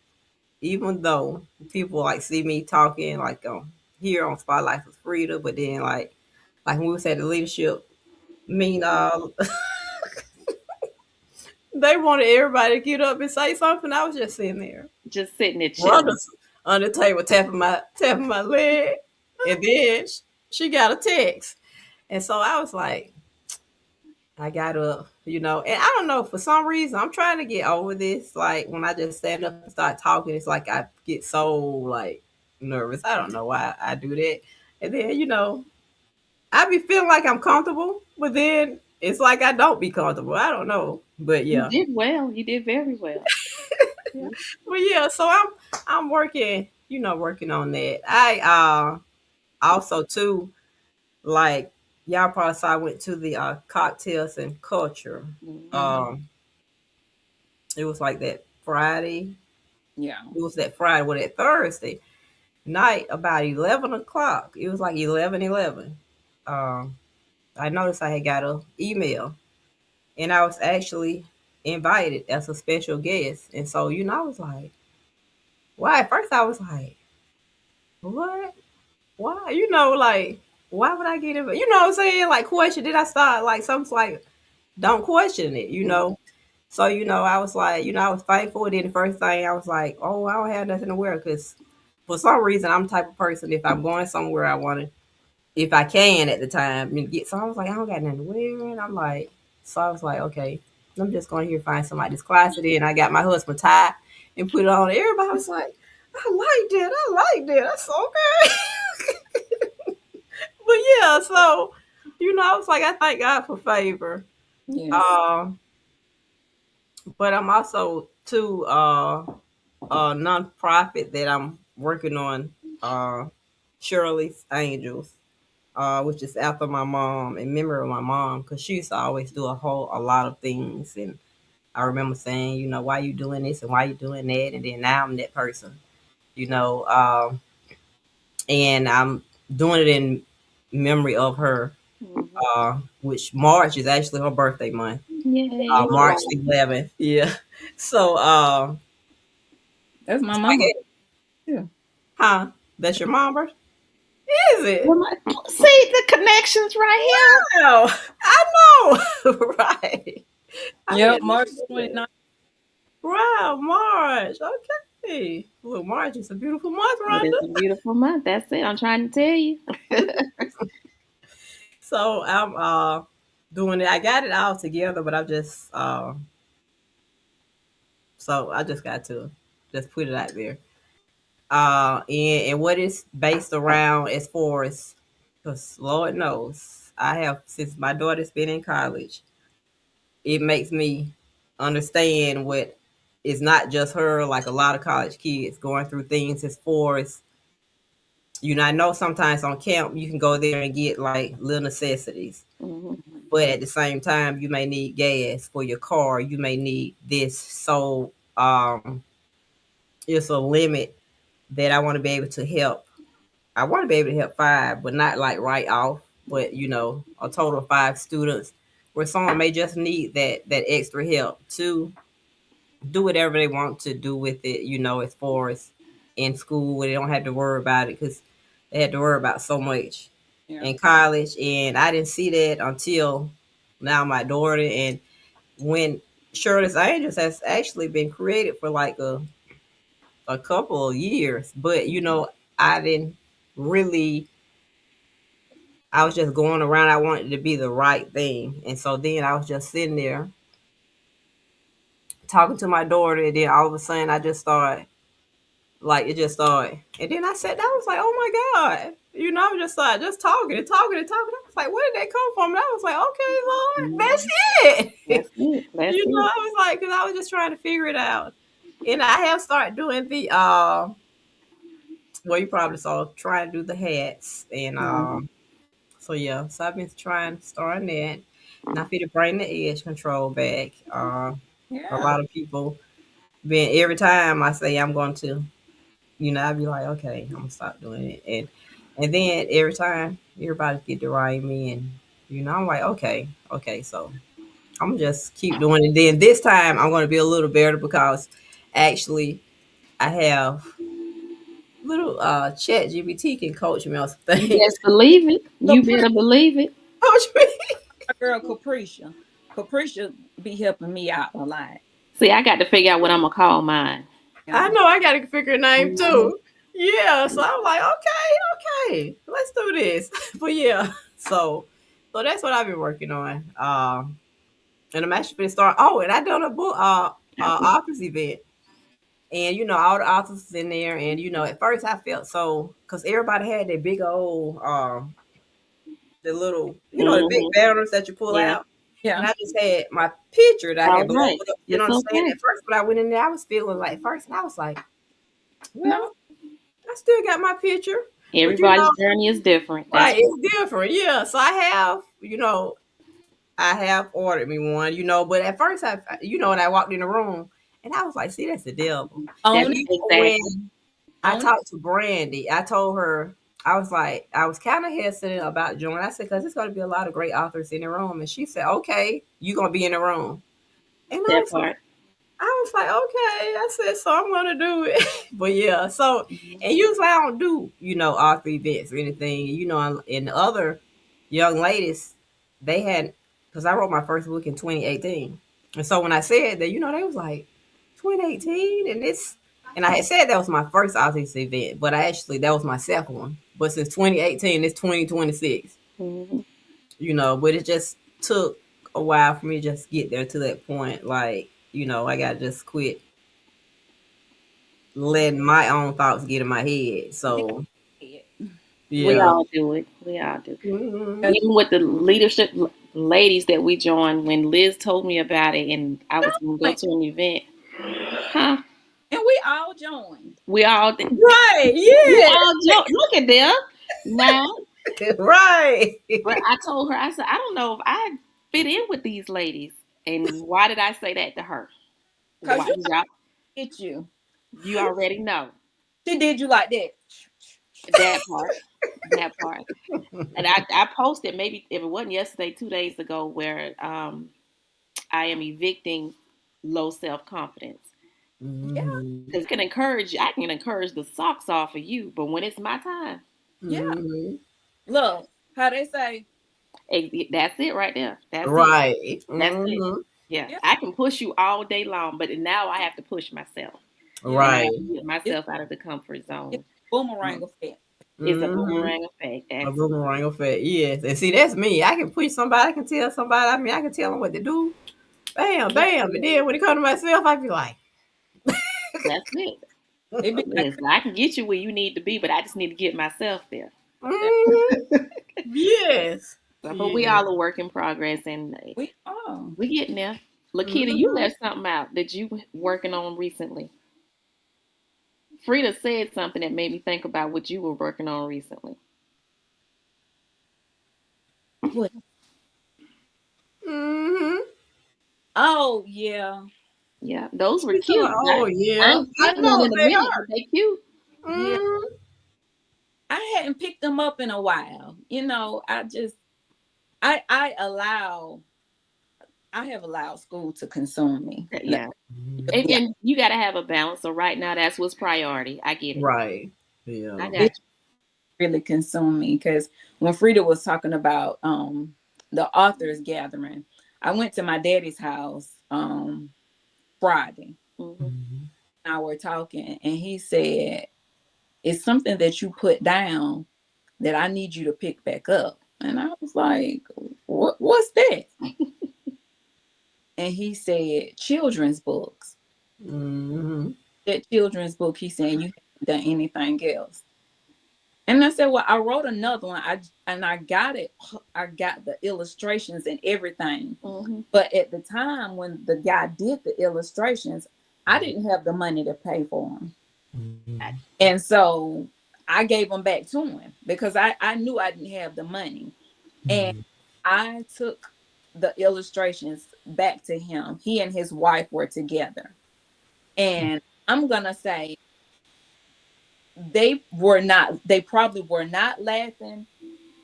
Speaker 1: even though people like see me talking like here on Spotlight with Frida, but then like when we was at the leadership mean they wanted everybody to get up and say something. I was just sitting there.
Speaker 4: Just sitting there chilling.
Speaker 1: On the table tapping my leg. And then she got a text. And so I was like, I got up, you know, and I don't know, for some reason I'm trying to get over this. Like when I just stand up and start talking, it's like I get so like nervous. I don't know why I do that. And then, you know, I be feeling like I'm comfortable, but then it's like I don't be comfortable. I don't know. But yeah.
Speaker 4: You did well. You did very well.
Speaker 1: Yeah. But yeah, so I'm working, you know, working on that. I also too, like y'all probably saw I went to the cocktails and culture.
Speaker 4: Mhm.
Speaker 1: It was like that Friday.
Speaker 2: Yeah.
Speaker 1: It was that Friday, that Thursday night about 11 o'clock. It was like 11:11. um, I noticed I had got a email, and I was actually invited as a special guest. And so, I was like, why? At first, I was like, what? Why? Like, why would I get it? You know what I'm saying? Like, question. Did I start like something's like, don't question it. So, I was like, I was thankful. Then the first thing I was like, oh, I don't have nothing to wear because for some reason I'm the type of person if I'm going somewhere I want to, if I can at the time, get. So I was like, I don't got nothing to wear, and I'm like, so I was like, okay, I'm just going here find somebody that's closeted, and I got my husband tie and put it on. Everybody was like, I like that, I like that. That's okay. But yeah, so I was like, I thank God for favor.
Speaker 2: Yes.
Speaker 1: But I'm also too a nonprofit that I'm working on, Shirley's Angels, which is after my mom, in memory of my mom, because she used to always do a lot of things, and I remember saying, why you doing this and why you doing that, and then now I'm that person, you know, and I'm doing it in memory of her, which March is actually her birthday month,
Speaker 4: Yay.
Speaker 1: March 11th, yeah. So,
Speaker 2: That's my
Speaker 1: I
Speaker 2: mama.
Speaker 1: get,
Speaker 2: too.
Speaker 1: huh? That's your mom birthday? Is it?
Speaker 4: Well, see the connections right
Speaker 1: Wow, I know, right? I
Speaker 2: Yep,
Speaker 1: didn't
Speaker 2: March
Speaker 1: know that.
Speaker 2: 29th.
Speaker 1: Wow, March. Okay. Well, March is a beautiful month,
Speaker 4: here. It
Speaker 1: Rhonda.
Speaker 4: is a beautiful month. That's it. I'm trying to tell you.
Speaker 1: So I'm doing it. I got it all together, but I'm just so I just got to just put it out there. And what it's based around as far as, because Lord knows I have, since my daughter's been in college, it makes me understand what is not just her, like a lot of college kids going through things as far as, I know sometimes on camp you can go there and get like little necessities,
Speaker 4: Mhm.
Speaker 1: but at the same time you may need gas for your car, you may need this. So it's a limit that I want to be able to help. I want to be able to help five, but not like right off, but a total of five students where someone may just need that extra help to do whatever they want to do with it, as far as in school, where they don't have to worry about it because they had to worry about so much
Speaker 2: Yeah.
Speaker 1: in college. And I didn't see that until now, my daughter. And when Shirley's Angels has actually been created for like a couple of years, but I didn't really, I was just going around. I wanted it to be the right thing. And so then I was just sitting there talking to my daughter, and then all of a sudden I just started, like, it just started. And then I sat down, I was like, oh my God. I'm just like, just talking and talking and talking. I was like, where did that come from? And I was like, okay, Lord, that's it.
Speaker 4: That's it. That's it.
Speaker 1: I was like, because I was just trying to figure it out. And I have started doing the, well, you probably saw, trying to do the hats. And so, yeah, so I've been starting that. And I feel to bring the edge control back. A
Speaker 2: Yeah.
Speaker 1: lot of people, every time I say I'm going to, I'd be like, okay, I'm gonna stop doing it, and then every time everybody get to write me, and I'm like, okay, so I'm gonna just keep doing it. Then this time I'm gonna be a little better because actually I have little Chat GBT can coach me on some things.
Speaker 4: Yes, believe it. You better believe it.
Speaker 1: Coach me.
Speaker 2: My girl Capricia. Capricia be helping me out a lot.
Speaker 4: See, I got to figure out what I'm gonna call mine.
Speaker 1: I know I gotta figure a name too. Yeah, so I'm like, okay, let's do this. But yeah, so that's what I've been working on. And I'm actually gonna start. Oh, and I done a book, authors event, and all the authors is in there. And at first I felt so, because everybody had their big old, the little, the big banners that you pull
Speaker 4: Yeah.
Speaker 1: out.
Speaker 2: Yeah.
Speaker 1: And I just had my picture that I had
Speaker 4: All right.
Speaker 1: blown up. You know
Speaker 4: It's
Speaker 1: what I'm saying?
Speaker 4: okay.
Speaker 1: At first, but I went in there, I was feeling like first, and I was like, well,
Speaker 2: No.
Speaker 1: I still got my picture.
Speaker 4: Everybody's journey is different.
Speaker 1: Right, it's different. Yeah. So I have, I have ordered me one, but at first when I walked in the room and I was like, see, that's the devil.
Speaker 2: Own
Speaker 1: And
Speaker 2: it.
Speaker 1: even when I talked to Brandy, I told her, I was like, I was kind of hesitant about joining. I said, because there's going to be a lot of great authors in the room. And she said, okay, you're going to be in the room. And
Speaker 4: That part.
Speaker 1: I was like, okay. I said, so I'm going to do it. But yeah, so, and usually I don't do, author events or anything. And the other young ladies, they had, because I wrote my first book in 2018. And so when I said that, they was like, 2018? And I had said that was my first authors event, but that was my second one. But since 2018, it's 2026. But it just took a while for me to just get there to that point. Like, I got to just quit letting my own thoughts get in my head. So,
Speaker 2: Yeah.
Speaker 4: We
Speaker 1: yeah.
Speaker 4: all do it. We all do.
Speaker 1: Mhm.
Speaker 4: Even with the leadership ladies that we joined, when Liz told me about it and I was going to go to an event,
Speaker 2: And we all joined.
Speaker 4: we all did.
Speaker 1: Right.
Speaker 4: We
Speaker 1: Yeah.
Speaker 4: all look at them now.
Speaker 1: Right.
Speaker 4: But I told her, I said, I don't know if I fit in with these ladies. And why did I say that to her?
Speaker 2: Because
Speaker 4: Why did y'all?
Speaker 2: hit you.
Speaker 4: You already know
Speaker 2: She did you like that.
Speaker 4: that part. That part. And I posted, maybe if it wasn't yesterday, 2 days ago, where I am evicting low self-confidence.
Speaker 1: Mhm.
Speaker 4: Because I can encourage the socks off of you, but when it's my time,
Speaker 2: Yeah.
Speaker 1: Mhm.
Speaker 2: Look, how they say,
Speaker 4: that's it right there. That's it.
Speaker 1: Right.
Speaker 4: That's it.
Speaker 1: Mhm.
Speaker 4: Yeah.
Speaker 2: Yeah.
Speaker 4: I can push you all day long, but now I have to push myself. And I
Speaker 1: Right.
Speaker 4: have to get myself out of the comfort zone.
Speaker 2: it's boomerang effect.
Speaker 4: It's a
Speaker 1: Mhm.
Speaker 4: boomerang effect.
Speaker 1: A
Speaker 4: That's
Speaker 1: boomerang effect. Yes. And see, that's me. I can push somebody. I can tell somebody. I mean, I can tell them what to do. Bam, bam. And then when it comes to myself, I be like,
Speaker 4: it.
Speaker 2: It be like,
Speaker 4: Listen, I can get you where you need to be, but I just need to get myself there.
Speaker 1: mhm. Yes.
Speaker 4: But we
Speaker 1: Yes.
Speaker 4: all a work in progress, and
Speaker 2: we are.
Speaker 4: we getting there. Lakita, you left something out that you working on recently. Frida said something that made me think about what you were working on recently.
Speaker 2: What?
Speaker 1: Mhm.
Speaker 2: Oh yeah.
Speaker 4: Yeah, those were
Speaker 1: She's talking
Speaker 4: cute.
Speaker 1: about, oh
Speaker 4: I
Speaker 1: yeah.
Speaker 4: ain't
Speaker 1: I
Speaker 4: seen one
Speaker 1: know
Speaker 4: in a
Speaker 1: they
Speaker 4: minute,
Speaker 1: are.
Speaker 4: but they cute.
Speaker 2: Yeah.
Speaker 1: Mhm.
Speaker 2: I hadn't picked them up in a while. I have allowed school to consume me.
Speaker 4: Yeah,
Speaker 2: Yeah.
Speaker 4: and you got to have a balance. So right now, that's what's priority. I get it.
Speaker 1: Right.
Speaker 4: I
Speaker 1: Yeah.
Speaker 4: got
Speaker 2: It
Speaker 4: you.
Speaker 2: really consumed me because when Frida was talking about the authors gathering, I went to my daddy's house Friday.
Speaker 1: Mhm.
Speaker 2: And I were talking and he said, it's something that you put down that I need you to pick back up. And I was like, what's that? And he said, children's books.
Speaker 1: Mhm.
Speaker 2: That children's book, he's saying you haven't done anything else. And I said, well, I wrote another one. I got it. I got the illustrations and everything.
Speaker 4: Mhm.
Speaker 2: But at the time when the guy did the illustrations, I didn't have the money to pay for them.
Speaker 1: Mhm.
Speaker 2: And so I gave them back to him because I knew I didn't have the money. And I took the illustrations back to him. He and his wife were together. And I'm going to say they probably were not laughing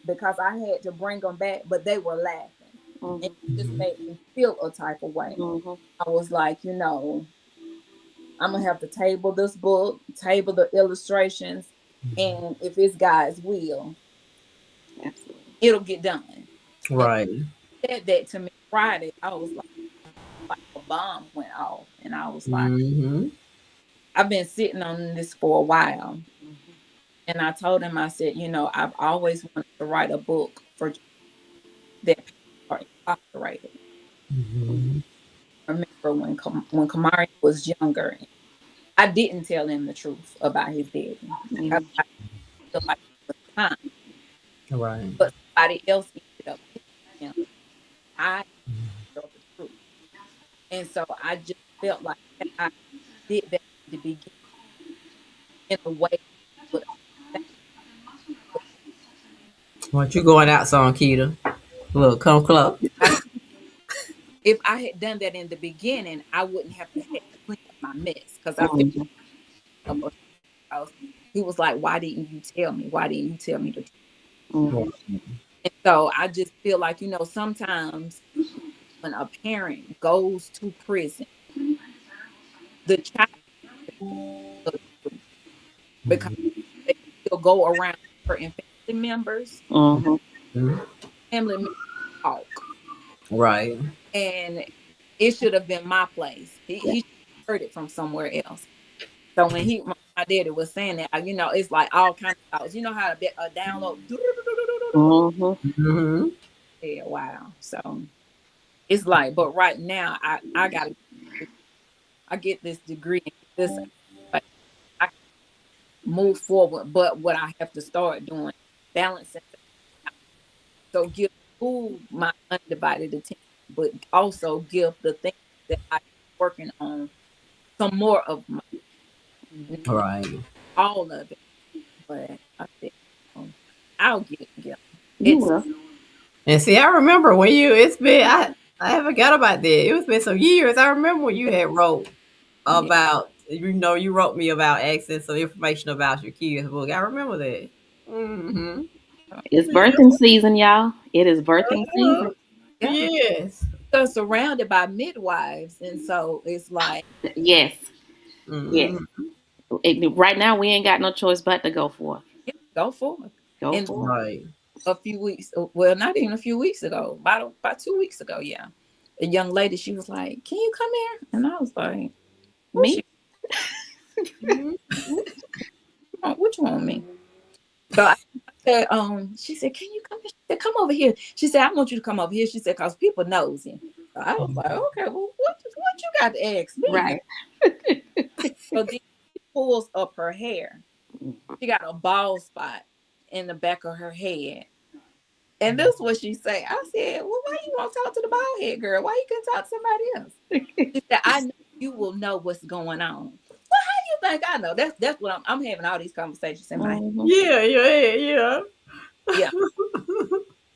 Speaker 2: because I had to bring them back, but they were laughing. And it just
Speaker 1: Mhm.
Speaker 2: made me feel a type of way.
Speaker 4: Mhm.
Speaker 2: I was like, I'm going to have to table this book, table the illustrations. And if it's God's will,
Speaker 4: Absolutely.
Speaker 2: it'll get done.
Speaker 1: Right.
Speaker 2: And he said that to me Friday. I was like a bomb went off. And I was like,
Speaker 1: Mhm.
Speaker 2: I've been sitting on this for a while. And I told him, I said, I've always wanted to write a book for that people are incarcerated.
Speaker 1: Mhm.
Speaker 2: I remember when Kamari was younger, I didn't tell him the truth about his daddy. I felt like it was time,
Speaker 1: Right.
Speaker 2: but somebody else ended up picking him. I told the truth. And so I just felt like I did that in the beginning in a way that
Speaker 1: Want you going out, song, Keita? Look, come close.
Speaker 2: if I had done that in the beginning, I wouldn't have to clean up my mess because I felt
Speaker 4: Mhm.
Speaker 2: up a house. He was like, why didn't you tell me? Why didn't you tell me the truth?
Speaker 4: Mhm.
Speaker 2: And so I just feel like, sometimes when a parent goes to prison, the child because they still go around certain family members,
Speaker 4: Mhm.
Speaker 2: family members talk.
Speaker 1: Right.
Speaker 2: And it should have been my place. He heard it from somewhere else. So when my daddy was saying that, it's like all kinds of thoughts. You know how to download.
Speaker 4: Mhm.
Speaker 1: Mm-hmm.
Speaker 2: Yeah, wow. So it's like, but right now I get this degree and this, like, I move forward. But what I have to start doing, balancing. So give school my undivided attention, but also give the things that I'm working on some more of my,
Speaker 1: Right.
Speaker 2: all of it. But I think I'll get it.
Speaker 4: You
Speaker 2: It's
Speaker 4: will.
Speaker 1: And see, I remember when I forgot about that. It's been some years. I remember when you had wrote about, you wrote me about asking some information about your kids' book. I remember that. Mm-hmm.
Speaker 4: It's birthing season, y'all. It is birthing season.
Speaker 2: yeah,
Speaker 1: Yes.
Speaker 2: so surrounded by midwives, and so it's like
Speaker 4: Yes. Yes.
Speaker 1: Mm-hmm.
Speaker 4: Right now, we ain't got no choice but to go for it.
Speaker 2: yeah, go for it.
Speaker 4: Go
Speaker 2: And
Speaker 4: for it.
Speaker 1: Right.
Speaker 2: a few weeks, well, not even a few weeks ago, about 2 weeks ago, yeah, a young lady, she was like, "Can you come here?" And I was like, "What
Speaker 4: Me?
Speaker 1: Mm-hmm.
Speaker 2: what you want me?" So I said, she said, "Can you come here?" She said, "Come over here." She said, "I want you to come over here." She said, "Cause people knows you." So I was like, "Okay, well, what you got to ask me?"
Speaker 4: Right.
Speaker 2: So then she pulls up her hair. She got a bald spot in the back of her head. And this is what she said. I said, "Well, why you want to talk to the bald head girl? Why you can talk to somebody else?" She said, "I know you will know what's going on." Well, how do you think I know? That's what I'm having all these conversations in my head.
Speaker 4: Mhm.
Speaker 1: Yeah, yeah.
Speaker 2: Yeah.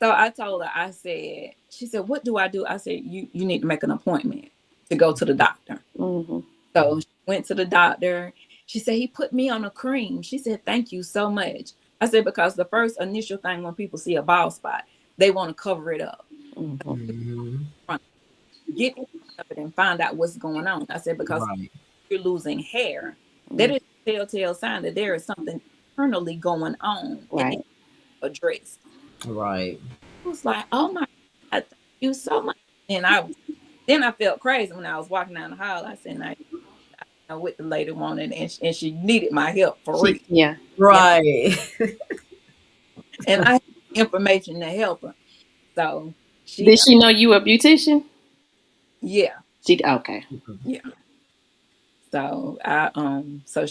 Speaker 2: So I told her, I said, she said, "What do I do?" I said, you need to make an appointment to go to the doctor.
Speaker 4: Mhm.
Speaker 2: So she went to the doctor. She said, "He put me on a cream." She said, "Thank you so much." I said, "Because the first initial thing when people see a bald spot, they want to cover it up.
Speaker 4: Mhm.
Speaker 1: Mm-hmm.
Speaker 2: Get in front of it and find out what's going on." I said, "Because
Speaker 1: Right.
Speaker 2: you're losing hair, that is a telltale sign that there is something internally going on and
Speaker 4: Right.
Speaker 2: it's addressed."
Speaker 1: Right.
Speaker 2: I was like, "Oh my God, thank you so much." And then I felt crazy when I was walking down the hall. I said, "I know what the lady wanted, and she needed my help for real."
Speaker 4: Yeah.
Speaker 2: Yeah.
Speaker 1: Right.
Speaker 2: And I had information to help her. So
Speaker 4: Did
Speaker 2: she,
Speaker 4: she know you a beautician?
Speaker 2: yeah,
Speaker 4: She okay.
Speaker 2: yeah. So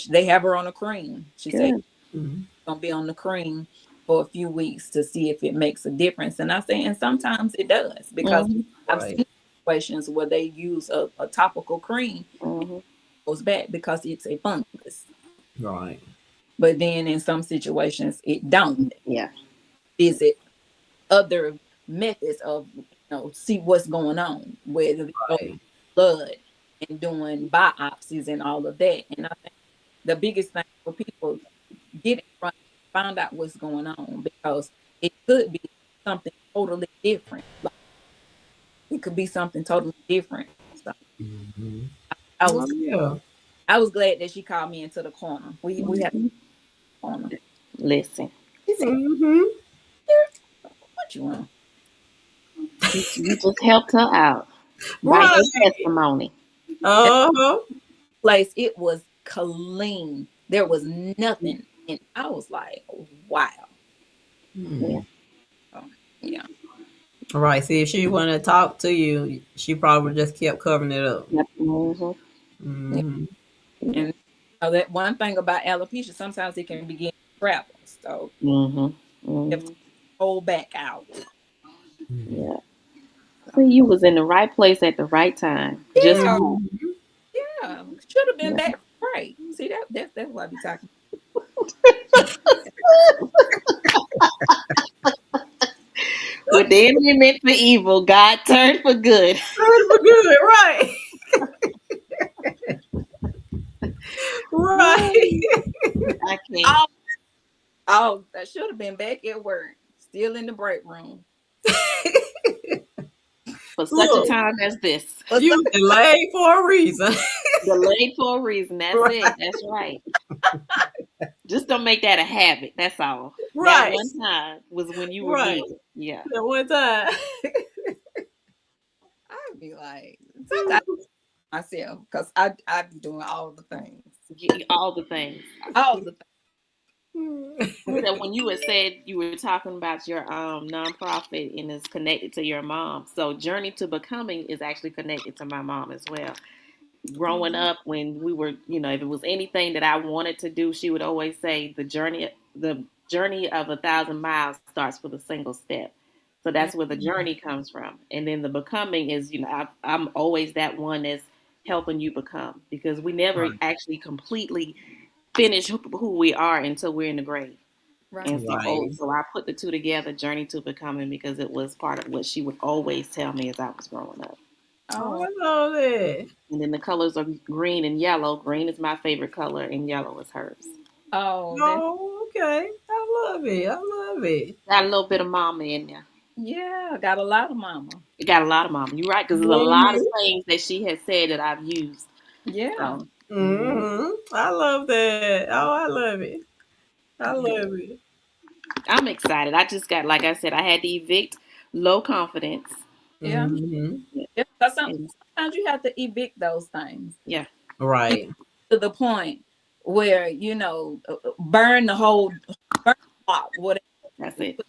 Speaker 2: they have her on a cream. She said
Speaker 4: Good.
Speaker 1: Mhm.
Speaker 2: gonna be on the cream for a few weeks to see if it makes a difference. And I say, and sometimes it does, because
Speaker 4: Mhm.
Speaker 2: I've
Speaker 1: Right.
Speaker 2: seen situations where they use a topical cream,
Speaker 4: Mhm.
Speaker 2: goes back because it's a fungus.
Speaker 1: Right.
Speaker 2: But then in some situations it don't.
Speaker 4: Yeah.
Speaker 2: Is it other methods of see what's going on, whether they go
Speaker 1: Right.
Speaker 2: blood and doing biopsies and all of that. And I think the biggest thing for people, get in front, find out what's going on, because it could be something totally different. Like, it could be something totally different. So
Speaker 1: Mm-hmm.
Speaker 2: I
Speaker 1: Oh,
Speaker 2: was
Speaker 1: yeah.
Speaker 2: I was glad that she called me into the corner. We had
Speaker 4: Mhm.
Speaker 2: a corner.
Speaker 4: Listen,
Speaker 2: She said,
Speaker 1: Mm-hmm.
Speaker 2: "What you want?"
Speaker 4: you just helped her out by
Speaker 1: Right.
Speaker 4: your testimony.
Speaker 2: That
Speaker 1: Uh-huh.
Speaker 2: place, it was clean. There was nothing. And I was like, wow.
Speaker 4: Yeah.
Speaker 1: Mm.
Speaker 2: So, yeah.
Speaker 1: Right. See, if she wanted to talk to you, she probably just kept covering it up.
Speaker 4: Yep. Mhm.
Speaker 2: Yeah.
Speaker 1: Mm-hmm.
Speaker 2: And that one thing about alopecia, sometimes it can begin to travel. So
Speaker 4: Mhm.
Speaker 2: you have to
Speaker 4: Mhm.
Speaker 2: hold back out.
Speaker 4: Yeah. So
Speaker 2: So,
Speaker 4: you was in the right place at the right time. Just
Speaker 2: yeah,
Speaker 4: right.
Speaker 1: Mm-hmm.
Speaker 2: yeah. Should have been
Speaker 4: Yeah.
Speaker 2: back right. See that's what I be talking
Speaker 4: What the enemy meant for evil, God turned for good.
Speaker 1: Good for good. Right. Right.
Speaker 4: I can't. mean,
Speaker 2: Oh, that should have been back at work, still in the break room.
Speaker 4: for such
Speaker 1: Look.
Speaker 4: a time as this,
Speaker 1: You delayed for a reason.
Speaker 4: delayed for a reason. That's it. That's right. Just don't make that a habit. That's all. That
Speaker 1: Right.
Speaker 4: one time was when you were
Speaker 1: Right.
Speaker 4: needed. Yeah.
Speaker 1: That one time.
Speaker 2: I'd be like, sometimes myself, because I be doing all the things.
Speaker 4: All the things.
Speaker 2: All the things.
Speaker 4: That when you had said you were talking about your nonprofit and it's connected to your mom. So Journey to Becoming is actually connected to my mom as well. Growing up, when we were, if it was anything that I wanted to do, she would always say the journey of 1,000 miles starts with a single step. So that's where the journey comes from. And then the becoming is, I'm always that one that's helping you become, because we never
Speaker 1: Right.
Speaker 4: actually completely finish who we are until we're in the grave.
Speaker 2: Right.
Speaker 4: And
Speaker 1: Right.
Speaker 4: so I put the two together, Journey to Becoming, because it was part of what she would always tell me as I was growing up.
Speaker 1: Oh, I love that.
Speaker 4: And then the colors are green and yellow. Green is my favorite color, and yellow is hers.
Speaker 2: Oh,
Speaker 1: Oh, okay. I love it. I love it.
Speaker 4: Got a little bit of mama in there.
Speaker 2: yeah, got a lot of mama.
Speaker 4: It got a lot of mama. You're right, because there's a lot of things that she has said that I've used.
Speaker 2: Yeah.
Speaker 4: So,
Speaker 1: I love that. Oh, I love it. I love it.
Speaker 4: I'm excited. I just got, like I said, I had to evict low confidence.
Speaker 2: Yeah.
Speaker 1: Mhm.
Speaker 2: Yeah, because sometimes you have to evict those things
Speaker 4: Yeah.
Speaker 1: Right.
Speaker 2: to the point where, burn the whole block, whatever,
Speaker 4: That's it.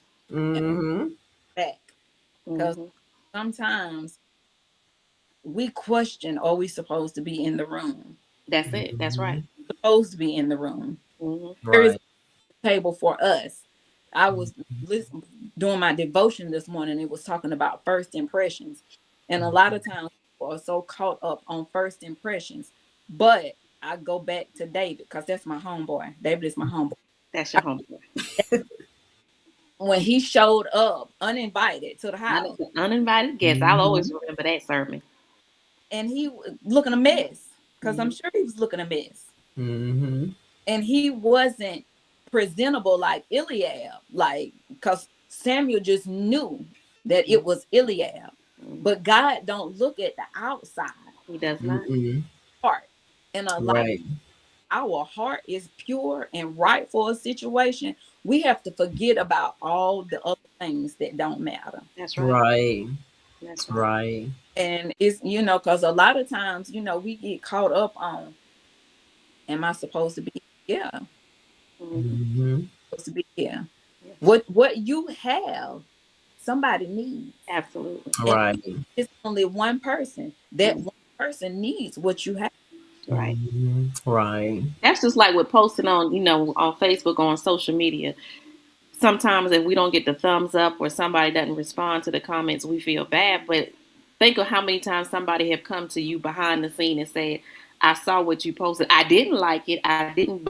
Speaker 2: back. Because sometimes we question, are we supposed to be in the room?
Speaker 4: That's it. That's right.
Speaker 2: Supposed to be in the room. There is
Speaker 1: Right.
Speaker 2: a table for us. I was doing my devotion this morning. It was talking about first impressions. And a lot of times people are so caught up on first impressions. But I go back to David, because that's my homeboy. David is my homeboy.
Speaker 4: That's your homeboy.
Speaker 2: When he showed up uninvited to the house,
Speaker 4: Uninvited guest. I'll always remember that sermon.
Speaker 2: and he was looking a mess, because I'm sure he was looking a mess. And he wasn't presentable like Eliab, because Samuel just knew that it was Eliab. But God don't look at the outside.
Speaker 4: He does not.
Speaker 2: Heart. And our heart is pure and right for a situation. We have to forget about all the other things that don't matter.
Speaker 4: That's right.
Speaker 1: Right.
Speaker 4: That's
Speaker 1: Right.
Speaker 2: And it's, because a lot of times, we get caught up on, am I supposed to be? Yeah. Supposed to be here. What you have, somebody needs.
Speaker 4: Absolutely.
Speaker 1: Right.
Speaker 2: It's only one person. That one person needs what you have.
Speaker 4: Right.
Speaker 1: Right.
Speaker 4: That's just like with posting on, on Facebook, on social media. Sometimes if we don't get the thumbs up or somebody doesn't respond to the comments, we feel bad. But think of how many times somebody have come to you behind the scene and said, I saw what you posted. I didn't like it.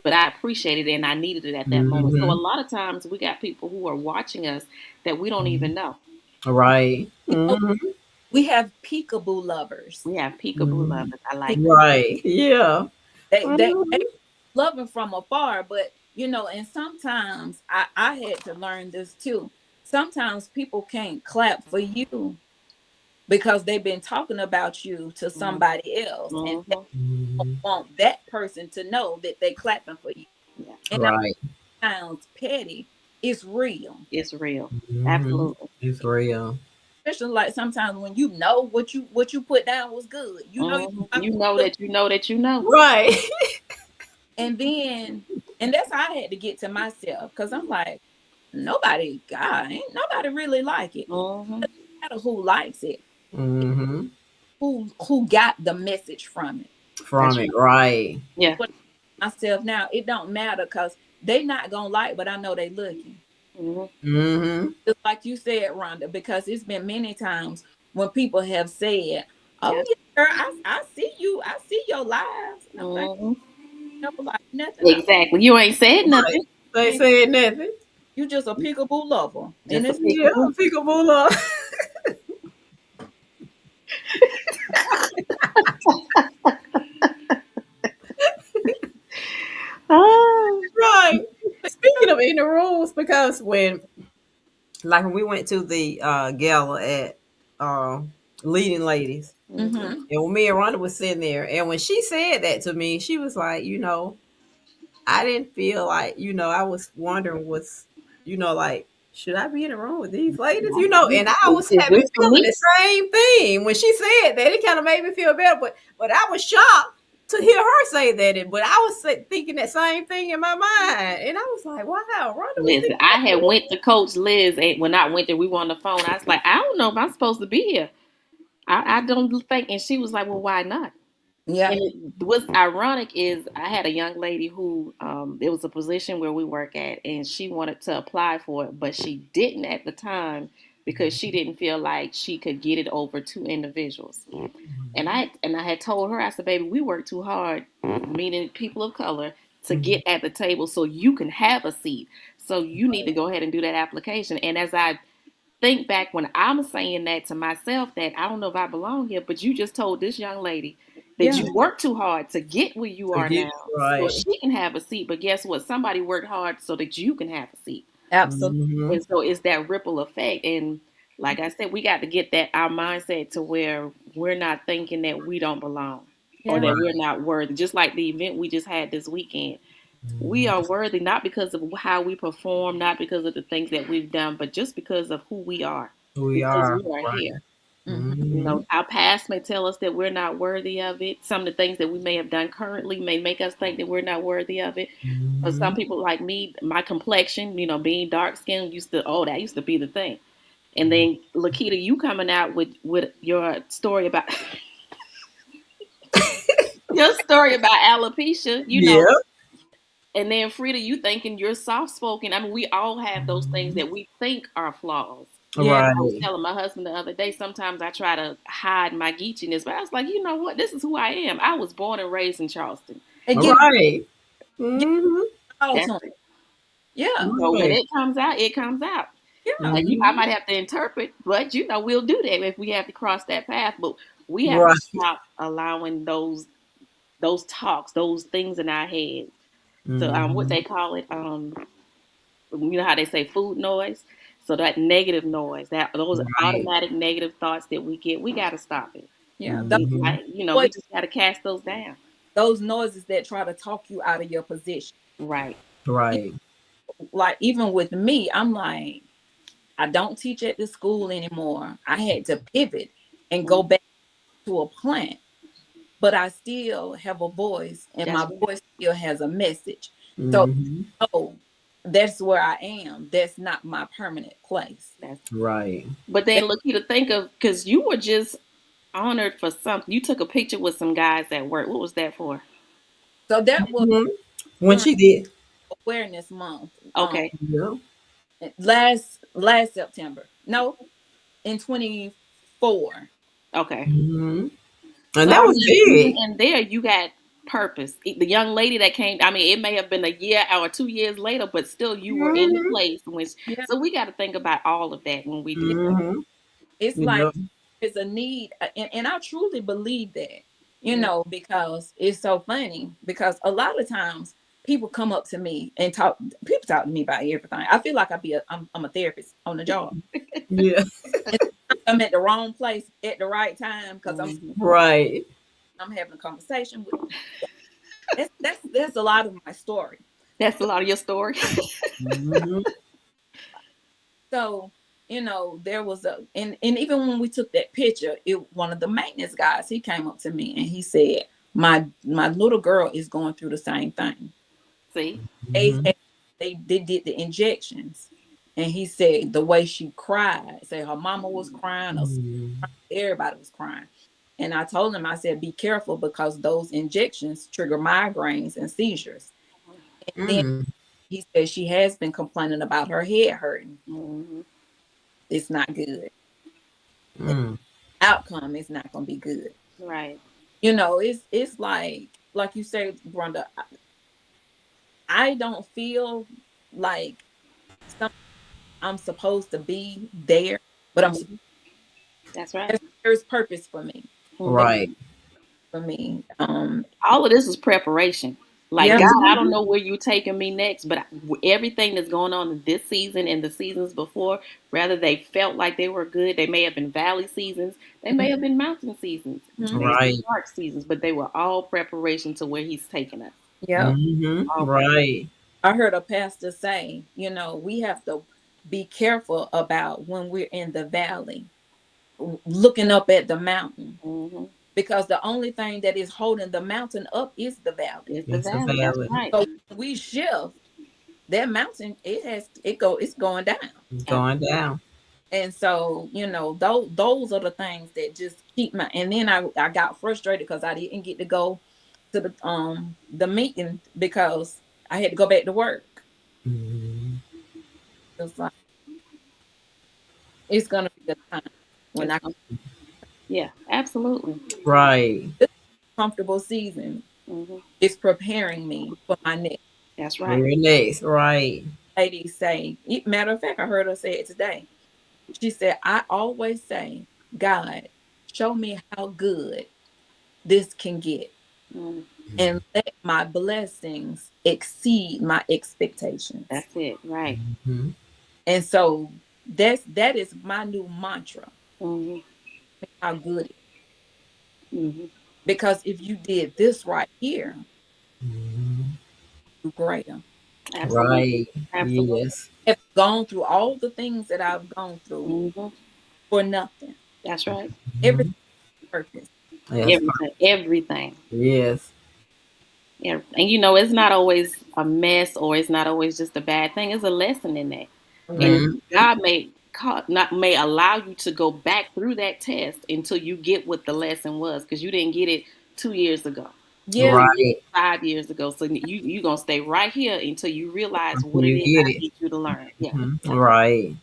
Speaker 4: But I appreciated it and I needed it at that moment. So a lot of times we got people who are watching us that we don't even know.
Speaker 1: Right.
Speaker 2: We have peekaboo lovers.
Speaker 4: We have peekaboo lovers. I like that.
Speaker 1: Right. Yeah.
Speaker 2: They love them from afar, but and sometimes I had to learn this too. Sometimes people can't clap for you because they've been talking about you to somebody else, and they want that person to know that they clapping for you.
Speaker 4: Yeah.
Speaker 2: And
Speaker 1: Right.
Speaker 2: that sounds petty. It's real.
Speaker 4: It's real. Absolutely.
Speaker 1: It's real.
Speaker 2: Especially like sometimes when what you put down was good. You know
Speaker 4: that you know.
Speaker 1: Right.
Speaker 2: And that's how I had to get to myself, because I'm like, ain't nobody really like it. No matter who likes it. Who got the message from it.
Speaker 1: Right.
Speaker 4: Yeah.
Speaker 2: Myself now, it don't matter, because they not gonna like, but I know they looking. Just like you said, Rhonda, because it's been many times when people have said, "Oh, yeah, girl, I see you, I see your lives." And I'm like nothing.
Speaker 4: Exactly. You ain't said nothing.
Speaker 1: They ain't said nothing.
Speaker 2: You just a peekaboo lover.
Speaker 4: Just
Speaker 2: and it's
Speaker 1: peekaboo lover. Right. breaking the rules because when we went to the gala at Leading Ladies,
Speaker 2: Mm-hmm.
Speaker 1: and when me and Rhonda was sitting there, and when she said that to me, she was like, I didn't feel like, I was wondering like, should I be in the room with these ladies? And I was
Speaker 4: Is
Speaker 1: having
Speaker 4: this for
Speaker 1: feeling
Speaker 4: me?
Speaker 1: the same thing. When she said that, it kind of made me feel better. But I was shocked to hear her say that. But I was thinking that same thing in my mind. And I was like, wow, Rhonda was
Speaker 4: Listen,
Speaker 1: thinking
Speaker 4: I
Speaker 1: that
Speaker 4: had
Speaker 1: too.
Speaker 4: went to Coach Liz when I went there. We were on the phone. I was like, I don't know if I'm supposed to be here. I don't think. And she was like, well, why not?
Speaker 2: Yeah.
Speaker 4: And what's ironic is I had a young lady who it was a position where we work at, and she wanted to apply for it, but she didn't at the time because she didn't feel like she could get it over two individuals. And I had told her, I said, baby, we work too hard, meaning people of color, to get at the table so you can have a seat. So you need to go ahead and do that application. And as I think back when I'm saying that to myself, that I don't know if I belong here, but you just told this young lady that
Speaker 2: Yeah.
Speaker 4: you work too hard to get where you are now, so
Speaker 1: Right.
Speaker 4: she can have a seat. But guess what? Somebody worked hard so that you can have a seat.
Speaker 2: Absolutely.
Speaker 1: Mhm.
Speaker 4: And so it's that ripple effect. And like I said, we got to get that our mindset to where we're not thinking that we don't belong or
Speaker 2: Yeah.
Speaker 4: that we're not worthy. Just like the event we just had this weekend. We are worthy not because of how we perform, not because of the things that we've done, but just because of who we are.
Speaker 1: We
Speaker 4: Because
Speaker 1: are.
Speaker 4: we are
Speaker 1: Right.
Speaker 4: here.
Speaker 2: Mhm.
Speaker 4: You know,
Speaker 1: Mhm.
Speaker 4: our past may tell us that we're not worthy of it. Some of the things that we may have done currently may make us think that we're not worthy of it. But some
Speaker 1: Mhm.
Speaker 4: people like me, my complexion, being dark skinned that used to be the thing. And then Lakita, you coming out with your story about your story about alopecia,
Speaker 1: Yeah.
Speaker 4: and then Frida, you thinking you're soft spoken. I mean, we all have those things that we think are flaws.
Speaker 2: Yeah.
Speaker 4: I was
Speaker 1: Right.
Speaker 4: telling my husband the other day, sometimes I try to hide my geechiness, but I was like, you know what? This is who I am. I was born and raised in Charleston.
Speaker 2: And
Speaker 1: Right.
Speaker 2: get
Speaker 1: Mhm.
Speaker 2: all
Speaker 4: That's
Speaker 2: to 'em.
Speaker 4: it.
Speaker 2: Yeah.
Speaker 4: So when
Speaker 1: Right.
Speaker 4: it comes out, it comes out.
Speaker 2: Yeah.
Speaker 4: I
Speaker 1: Mhm.
Speaker 4: might have to interpret, but we'll do that if we have to cross that path. But we have to
Speaker 1: Right.
Speaker 4: stop allowing those talks, those things in our heads. So what
Speaker 1: Mhm.
Speaker 4: they call it, how they say food noise. So that negative noise, those
Speaker 1: Right.
Speaker 4: automatic negative thoughts that we get, we got to stop it.
Speaker 2: Yeah.
Speaker 1: Mhm.
Speaker 4: We just got to cast those down.
Speaker 2: Those noises that try to talk you out of your position.
Speaker 4: Right.
Speaker 1: Right.
Speaker 2: Like even with me, I'm like, I don't teach at this school anymore. I had to pivot and go back to a plant, but I still have a voice and
Speaker 4: That's
Speaker 2: my
Speaker 4: right.
Speaker 2: voice still has a message. So
Speaker 1: Mhm.
Speaker 2: oh, that's where I am. That's not my permanent place.
Speaker 1: Right.
Speaker 4: But then look, you to think of, because you were just honored for something. You took a picture with some guys at work. What was that for?
Speaker 2: So that was
Speaker 1: Mhm. When
Speaker 2: during
Speaker 1: she did.
Speaker 2: awareness month.
Speaker 4: Okay.
Speaker 1: Yeah.
Speaker 2: Last September. No, in 24.
Speaker 4: Okay.
Speaker 1: Mhm. And
Speaker 4: So
Speaker 1: that
Speaker 4: I
Speaker 1: was
Speaker 4: mean, even
Speaker 1: big.
Speaker 4: in there, you got purpose. The young lady that came, I mean, it may have been a year or 2 years later, but still you were in the
Speaker 1: Mhm.
Speaker 4: place
Speaker 2: Yeah.
Speaker 4: so we got to think about all of that when we do that.
Speaker 1: Mhm.
Speaker 2: It's like
Speaker 1: Yeah.
Speaker 2: it's a need, and I truly believe that, because it's so funny because a lot of times people come up to me and people talk to me about everything. I feel like I'm a therapist on the job.
Speaker 1: Yeah.
Speaker 2: I'm at the wrong place at the right time because
Speaker 4: Mhm.
Speaker 1: Right.
Speaker 2: I'm having a conversation with that's a lot of my story.
Speaker 4: That's a lot of your story.
Speaker 1: Mhm.
Speaker 2: So, there was and even when we took that picture, one of the maintenance guys, he came up to me and he said, my little girl is going through the same thing.
Speaker 4: See?
Speaker 2: They
Speaker 1: Mhm.
Speaker 2: they did the injections, and he said the way she cried, say her mama was crying,
Speaker 1: Mhm.
Speaker 2: everybody was crying. And I told him, I said, be careful because those injections trigger migraines and seizures. And then
Speaker 1: Mm.
Speaker 2: he said she has been complaining about her head hurting.
Speaker 4: Hmm.
Speaker 2: It's not good.
Speaker 1: Mm.
Speaker 2: Outcome is not going to be good.
Speaker 4: Right.
Speaker 2: It's like you said, Brenda, I don't feel like I'm supposed to be there, but
Speaker 4: Mhm. That's right.
Speaker 2: there's purpose for me.
Speaker 4: Mhm.
Speaker 1: Right.
Speaker 2: For me,
Speaker 4: All of this is preparation. Like,
Speaker 2: Yeah.
Speaker 4: God, I don't know where you're taking me next, but everything that's going on in this season and the seasons before, rather they felt like they were good. They may have been valley seasons. They may have been mountain seasons.
Speaker 2: Mhm.
Speaker 4: They may have
Speaker 1: Right.
Speaker 4: been dark seasons, but they were all preparation to where He's taking us.
Speaker 2: Yeah.
Speaker 4: All
Speaker 1: Right.
Speaker 2: I heard a pastor say, we have to be careful about when we're in the valley, looking up at the mountain,
Speaker 4: Mm-hmm.
Speaker 2: because the only thing that is holding the mountain up is the valley.
Speaker 4: It's the
Speaker 1: It's a
Speaker 4: valley. That's
Speaker 1: valley.
Speaker 4: right.
Speaker 2: So when we shift, that mountain, it's going down.
Speaker 1: It's going down.
Speaker 2: And so, those are the things that just keep and then I got frustrated because I didn't get to go to the meeting because I had to go back to work.
Speaker 1: Mhm.
Speaker 2: It's like, it's gonna be the time when
Speaker 4: Yeah, absolutely.
Speaker 1: Right.
Speaker 2: comfortable season
Speaker 4: Mm-hmm.
Speaker 2: is preparing me for my next.
Speaker 4: That's
Speaker 1: For
Speaker 4: right.
Speaker 1: your next. Right.
Speaker 2: Ladies say, matter of fact, I heard her say it today. She said, I always say, God, show me how good this can get,
Speaker 4: Mm,
Speaker 2: and let my blessings exceed my expectations.
Speaker 4: that's it. Right.
Speaker 1: Mhm.
Speaker 2: And so that is my new mantra.
Speaker 4: Mm-hmm.
Speaker 2: How good it is.
Speaker 4: Mm-hmm.
Speaker 2: Because if you did this right here,
Speaker 1: Mhm.
Speaker 2: you greater.
Speaker 4: Absolutely.
Speaker 1: Right.
Speaker 4: Absolutely.
Speaker 1: Yes.
Speaker 2: Have gone through all the things that I've gone through
Speaker 4: Mm-hmm.
Speaker 2: for nothing.
Speaker 4: That's right.
Speaker 2: Every
Speaker 1: Mhm.
Speaker 2: purpose.
Speaker 1: Yes.
Speaker 4: Everything. Everything.
Speaker 1: Yes.
Speaker 4: Yeah. And it's not always a mess or it's not always just a bad thing. It's a lesson in that.
Speaker 2: Right.
Speaker 4: And God may allow you to go back through that test until you get what the lesson was, because you didn't get it 2 years ago.
Speaker 2: Yeah.
Speaker 1: Right.
Speaker 4: 5 years ago. So you gonna stay right here until you realize
Speaker 1: Until
Speaker 4: what it
Speaker 1: you
Speaker 4: is
Speaker 1: get
Speaker 4: I
Speaker 1: it.
Speaker 4: need you to learn. Yeah.
Speaker 1: Mhm. Right.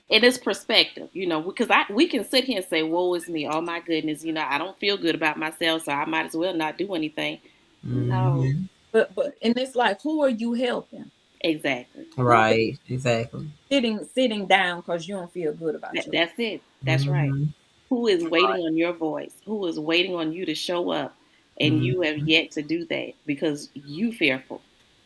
Speaker 4: It is perspective, because we can sit here and say, woe is me, oh my goodness, I don't feel good about myself, so I might as well not do anything. No,
Speaker 1: Mhm.
Speaker 2: But in this life, who are you helping?
Speaker 4: exactly.
Speaker 1: Right. Exactly.
Speaker 2: Sitting down because you don't feel good about yourself.
Speaker 4: That's it. That's right.
Speaker 1: Mhm.
Speaker 4: Who is waiting on your voice? Who is waiting on you to show up? And you have
Speaker 1: Mhm.
Speaker 4: yet to do that because you fearful.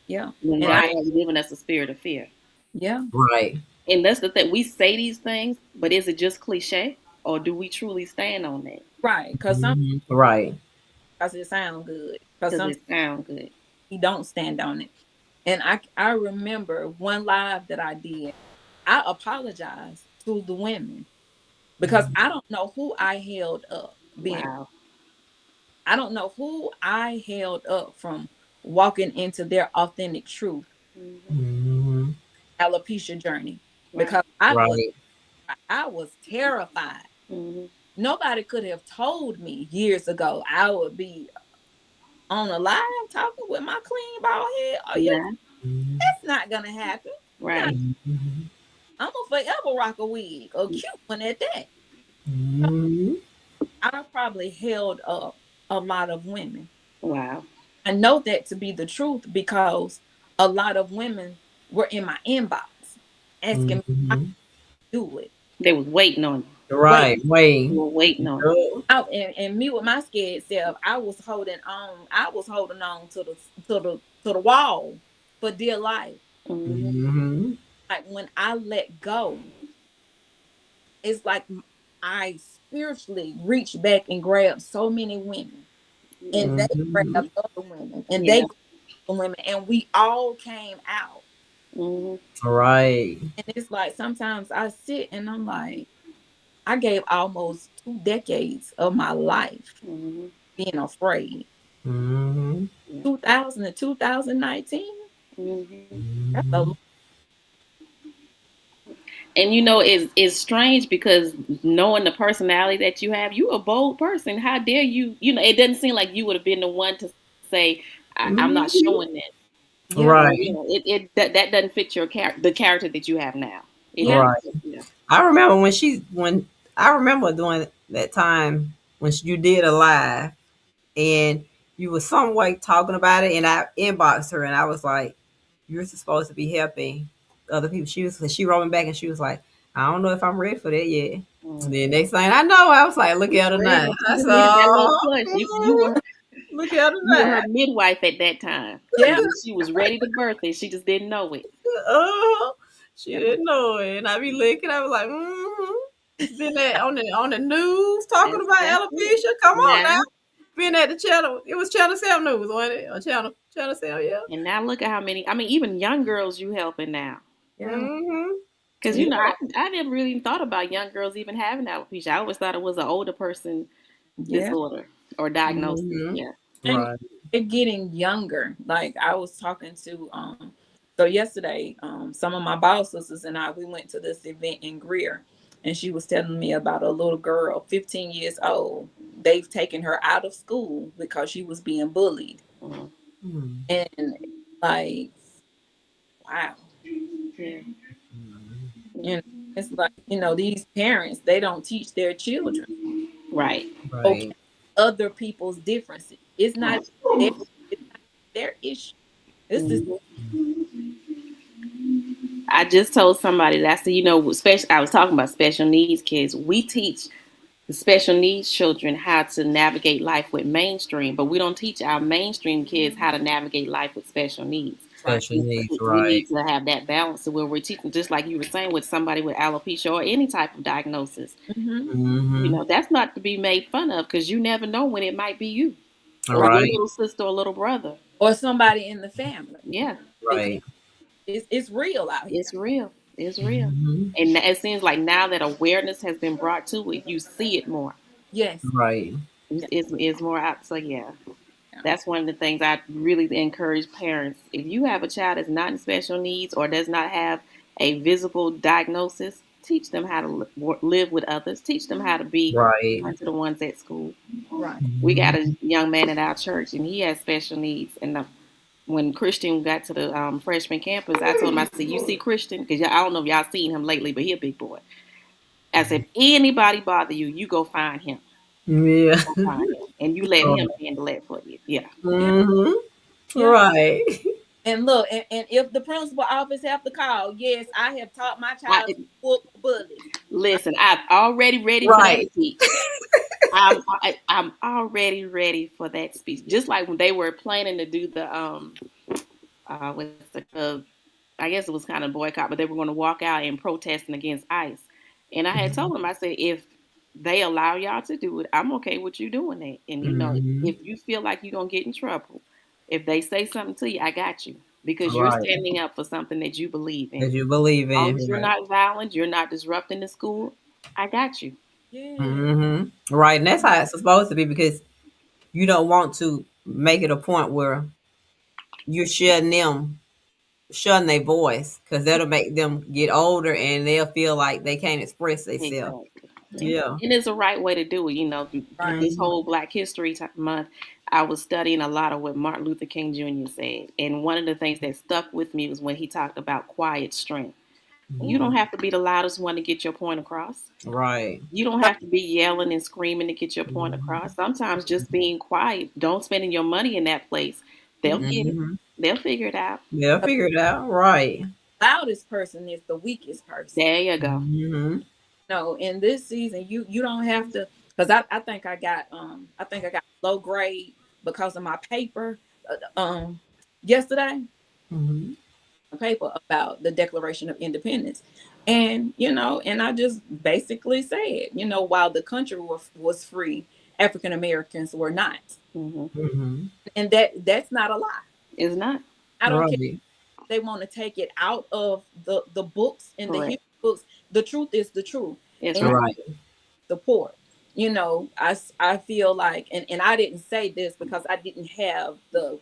Speaker 2: Yeah.
Speaker 4: When
Speaker 2: And
Speaker 4: God has given us a spirit of fear.
Speaker 2: yeah.
Speaker 1: Right.
Speaker 4: And that's the thing. We say these things, but is it just cliche? Or do we truly stand on that?
Speaker 2: Right. Because
Speaker 1: Mhm. Right.
Speaker 2: sometimes it sounds good. Because
Speaker 4: Because
Speaker 2: sometimes
Speaker 4: it sounds good.
Speaker 2: you don't stand on it. And I remember one live that I did. I apologized to the women because I don't know who I held up
Speaker 4: Wow.
Speaker 2: I don't know who I held up from walking into their authentic truth,
Speaker 4: Mm-hmm.
Speaker 1: Mhm.
Speaker 2: alopecia journey,
Speaker 4: Right.
Speaker 2: because I was terrified.
Speaker 4: Mm-hmm.
Speaker 2: Nobody could have told me years ago I would be on a live talking with my clean bald head. Oh yeah,
Speaker 4: Yeah.
Speaker 1: Mhm.
Speaker 2: that's not gonna happen.
Speaker 4: Right.
Speaker 1: Mhm.
Speaker 2: I'm gonna forever rock a wig, a cute one at that.
Speaker 1: Mhm.
Speaker 2: I probably held up a lot of women.
Speaker 4: Wow.
Speaker 2: I know that to be the truth because a lot of women were in my inbox asking me how to
Speaker 1: Mhm.
Speaker 2: do it.
Speaker 4: They was waiting on you.
Speaker 1: Right.
Speaker 4: They
Speaker 1: Wait.
Speaker 4: were waiting on you.
Speaker 1: Girl.
Speaker 2: And me with my scared self, I was holding on. I was holding on to the wall for dear life.
Speaker 4: Mm-hmm.
Speaker 1: Mhm.
Speaker 2: Like when I let go, it's like I spiritually reached back and grabbed so many women, and they
Speaker 1: Mhm.
Speaker 2: grabbed other women, and they
Speaker 4: Yeah.
Speaker 2: grabbed other women, and we all came out.
Speaker 4: Mm-hmm.
Speaker 1: Right.
Speaker 2: And it's like sometimes I sit and I'm like, I gave almost 2 decades of my life
Speaker 4: Mm-hmm.
Speaker 2: being afraid.
Speaker 1: Mhm.
Speaker 4: Yeah.
Speaker 2: 2000 to 2019.
Speaker 4: Mm-hmm.
Speaker 2: That's a
Speaker 1: Mhm.
Speaker 4: And it's strange because knowing the personality that you have, you a bold person. How dare you? It doesn't seem like you would have been the one to say, I'm not
Speaker 1: Mhm.
Speaker 4: showing this.
Speaker 2: yeah,
Speaker 4: Or,
Speaker 1: Right.
Speaker 4: that doesn't fit your the character that you have now. It
Speaker 2: yeah,
Speaker 1: Right.
Speaker 4: doesn't. Yeah.
Speaker 1: I remember when I remember doing that time when you did a live and you were some way talking about it, and I inboxed her and I was like, "You're supposed to be helping other people." She wrote me back and she was like, "I don't know if I'm ready for that yet." And
Speaker 4: Mm.
Speaker 1: then next thing I know, I was like, "Look at her
Speaker 4: Ready.
Speaker 1: now."
Speaker 4: You
Speaker 1: I
Speaker 4: just
Speaker 1: said,
Speaker 4: needed that little
Speaker 1: "Oh,
Speaker 4: push. You were
Speaker 1: Look at
Speaker 4: You were her
Speaker 1: that.
Speaker 4: midwife at that time.
Speaker 2: Yeah.
Speaker 4: She was ready to birth it. She just didn't know it.
Speaker 1: Oh, she didn't know it. And I be looking, I was like, Been that on the news talking about
Speaker 4: That's it.
Speaker 1: alopecia. Come on
Speaker 4: Now,
Speaker 1: now. Been at the channel. It was Channel 7 News, wasn't it? Or Channel 7, yeah.
Speaker 4: and now look at how many. I mean, even young girls you helping now.
Speaker 2: Yeah.
Speaker 1: Mm-hmm.
Speaker 4: Because
Speaker 2: Yeah.
Speaker 4: I never really thought about young girls even having alopecia. I always thought it was an older person
Speaker 2: Yeah.
Speaker 4: disorder or diagnosis.
Speaker 1: Mhm.
Speaker 4: Yeah.
Speaker 2: And
Speaker 1: Right.
Speaker 2: they're getting younger. Like I was talking to so yesterday, some of my boss sisters and I, we went to this event in Greer, and she was telling me about a little girl, 15 years old. They've taken her out of school because she was being bullied.
Speaker 4: Mhm.
Speaker 1: Mm.
Speaker 2: And like, wow.
Speaker 4: Yeah.
Speaker 2: You know, it's like, these parents, they don't teach their children
Speaker 4: Right.
Speaker 1: Right.
Speaker 2: other people's differences. It's not their, it's not their issue. This is
Speaker 4: I just told somebody that I said, special. I was talking about special needs kids. We teach the special needs children how to navigate life with mainstream, but we don't teach our mainstream kids how to navigate life with special needs.
Speaker 1: Special needs,
Speaker 4: We need
Speaker 1: right.
Speaker 4: to have that balance to where we're teaching, just like you were saying, with somebody with alopecia or any type of diagnosis.
Speaker 1: Mm-hmm.
Speaker 4: That's not to be made fun of, because you never know when it might be you
Speaker 1: All
Speaker 4: or your
Speaker 1: right.
Speaker 4: little sister or little brother.
Speaker 2: or somebody in the family.
Speaker 4: Yeah,
Speaker 1: Right.
Speaker 2: It's real out here.
Speaker 4: it's real. It's real.
Speaker 1: Mm-hmm.
Speaker 4: And it seems like now that awareness has been brought to it, you see it more.
Speaker 2: Yes.
Speaker 1: Right.
Speaker 4: It's more out. So yeah, that's one of the things I really encourage parents. If you have a child that's not in special needs or does not have a visible diagnosis, teach them how to live with others. Teach them how to be
Speaker 1: Right.
Speaker 4: kind to the ones at school.
Speaker 2: Right.
Speaker 4: We got a young man at our church, and he has special needs. And when Christian got to the freshman campus, I told him, I said, "You see Christian? Because I don't know if y'all seen him lately, but he a big boy." I said, "If anybody bother you, you go find him.
Speaker 1: Yeah.
Speaker 4: Go find him, and you let him handle that for you." Yeah.
Speaker 1: Mm-hmm.
Speaker 2: Yeah.
Speaker 1: Right.
Speaker 2: And look, and if the principal office have to call, yes, I have taught my child to book bullies.
Speaker 4: Listen, I'm already ready for that speech. I'm already ready for that speech. Just like when they were planning to do the I guess it was kind of boycott, but they were going to walk out and protesting against ICE. And I had told them, I said, if they allow y'all to do it, I'm okay with you doing that. And if you feel like you're gonna get in trouble, if they say something to you, I got you, because you're standing up for something that you believe in.
Speaker 1: That you believe in.
Speaker 4: As long as you're not violent, you're not disrupting the school, I got you.
Speaker 2: Yeah.
Speaker 1: Mm-hmm. Right. And that's how it's supposed to be, because you don't want to make it a point where you're shutting their voice, because that'll make them get older and they'll feel like they can't express themselves.
Speaker 4: Exactly.
Speaker 1: Yeah.
Speaker 4: And it's the right way to do it.
Speaker 2: Right.
Speaker 4: This whole Black History Month, I was studying a lot of what Martin Luther King Jr. said. And one of the things that stuck with me was when he talked about quiet strength. You don't have to be the loudest one to get your point across.
Speaker 1: Right.
Speaker 4: You don't have to be yelling and screaming to get your point across. Sometimes just being quiet, don't spending your money in that place. They'll get it. They'll figure it out.
Speaker 1: They'll figure it out. Right.
Speaker 2: Loudest person is the weakest person.
Speaker 4: There you go.
Speaker 1: Mm-hmm.
Speaker 2: No, in this season, you don't have to, because I think I got low grade because of my paper yesterday.
Speaker 1: Mm-hmm.
Speaker 2: A paper about the Declaration of Independence. And and I just basically said, while the country was free, African Americans were not.
Speaker 1: Mm-hmm.
Speaker 2: And that's not a lie.
Speaker 4: It's not.
Speaker 2: I don't care if they want to take it out of the books and the history books. The truth is the truth.
Speaker 4: It's
Speaker 2: and
Speaker 1: right.
Speaker 2: Support. I feel like, and I didn't say this because I didn't have the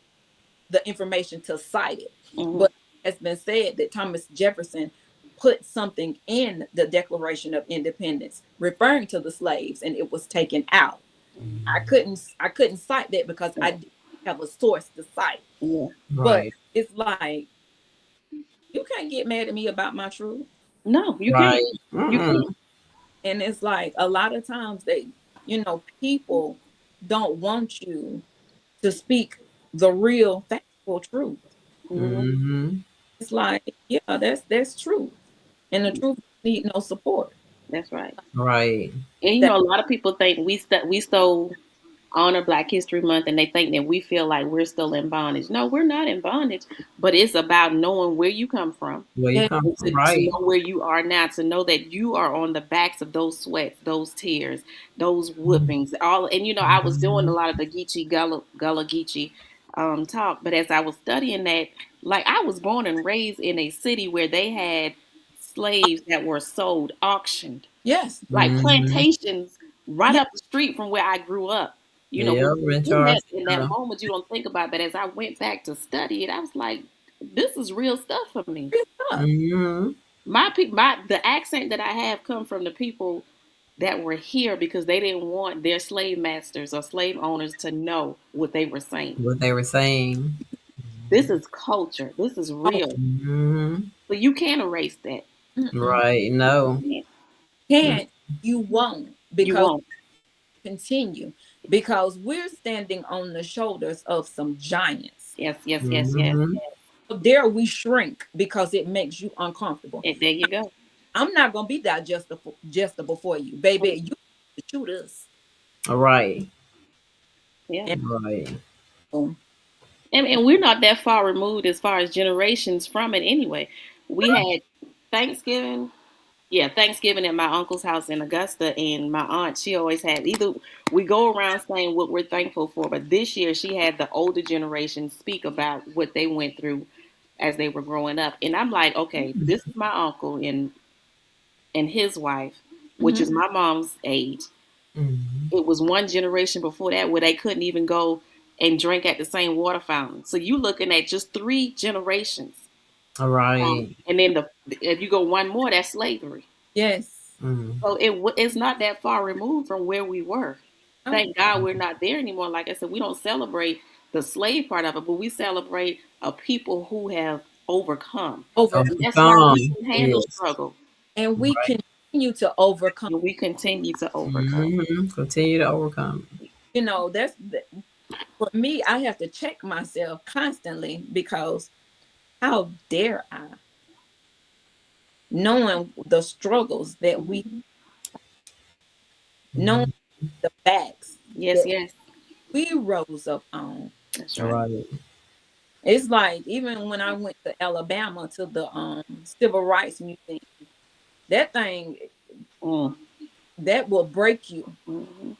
Speaker 2: information to cite it, but it has been said that Thomas Jefferson put something in the Declaration of Independence referring to the slaves, and it was taken out. I couldn't cite that because I didn't have a source to cite.
Speaker 4: Yeah.
Speaker 2: But it's like, you can't get mad at me about my truth.
Speaker 4: No, you can't.
Speaker 1: You
Speaker 4: can't.
Speaker 2: And it's like, a lot of times people don't want you to speak the real factual truth.
Speaker 1: Mm-hmm.
Speaker 2: It's like, yeah, that's true. And the truth need no support.
Speaker 4: That's right.
Speaker 1: Right.
Speaker 4: And a lot of people think we stole honor Black History Month and they think that we feel like we're still in bondage. No, we're not in bondage, but it's about knowing where you come from.
Speaker 1: Where you
Speaker 2: Yeah.
Speaker 1: come
Speaker 4: And
Speaker 1: from,
Speaker 4: to
Speaker 1: right?
Speaker 4: know where you are now, to know that you are on the backs of those sweats, those tears, those whoopings, all. And I was doing a lot of the Geechee Gullah Geechee talk, but as I was studying that, like I was born and raised in a city where they had slaves that were sold, auctioned,
Speaker 2: Yes.
Speaker 4: like
Speaker 1: Mm-hmm.
Speaker 4: plantations right
Speaker 2: Yeah.
Speaker 4: up the street from where I grew up.
Speaker 1: Yeah,
Speaker 4: When
Speaker 1: Red
Speaker 4: in
Speaker 1: Charles.
Speaker 4: that moment, you don't think about. But as I went back to study it, I was like, this is real stuff for me.
Speaker 2: Real stuff.
Speaker 1: Mm-hmm.
Speaker 4: The accent that I have come from the people that were here because they didn't want their slave masters or slave owners to know what they were saying.
Speaker 1: What they were saying.
Speaker 4: This is culture. This is
Speaker 2: Oh,
Speaker 4: real.
Speaker 1: Mm-hmm.
Speaker 4: So you can't erase that.
Speaker 1: Right. No.
Speaker 2: can't, you won't,
Speaker 4: You
Speaker 2: because
Speaker 4: won't.
Speaker 2: continue, because we're standing on the shoulders of some giants.
Speaker 4: Yes, yes, yes, yes.
Speaker 1: Mm-hmm.
Speaker 2: So there we shrink because it makes you uncomfortable.
Speaker 4: And there you go.
Speaker 2: I'm not gonna be digestible for you, baby. You shoot us.
Speaker 1: Right.
Speaker 4: Yeah.
Speaker 2: And
Speaker 1: Right.
Speaker 2: boom.
Speaker 4: And we're not that far removed as far as generations from it anyway. We had Thanksgiving. Yeah, Thanksgiving at my uncle's house in Augusta, and my aunt, she always had either we go around saying what we're thankful for, but this year she had the older generation speak about what they went through as they were growing up. And I'm like, okay, this is my uncle and his wife, which is my mom's age.
Speaker 1: Mm-hmm.
Speaker 4: It was one generation before that where they couldn't even go and drink at the same water fountain. So you looking at just 3 generations.
Speaker 1: All right.
Speaker 4: And then if you go one more, that's slavery.
Speaker 2: Yes.
Speaker 1: Mm-hmm.
Speaker 4: So it's not that far removed from where we were. Thank God we're not there anymore. Like I said, we don't celebrate the slave part of it, but we celebrate a people who have overcome.
Speaker 2: Over,
Speaker 4: And that's how we
Speaker 1: Overcome.
Speaker 4: can handle
Speaker 1: Yes.
Speaker 4: struggle.
Speaker 2: and we
Speaker 1: Right.
Speaker 2: continue to overcome.
Speaker 4: And we continue to overcome.
Speaker 1: Mm-hmm. Continue to overcome.
Speaker 2: You know, for me. I have to check myself constantly, because how dare I, knowing the struggles that we, knowing the facts
Speaker 4: Yes,
Speaker 2: that
Speaker 4: yes.
Speaker 2: we rose up on.
Speaker 4: That's
Speaker 1: All
Speaker 4: right.
Speaker 1: right.
Speaker 2: It's like even when I went to Alabama to the Civil Rights Museum, that thing
Speaker 4: Mm.
Speaker 2: that will break you.
Speaker 4: Mhm.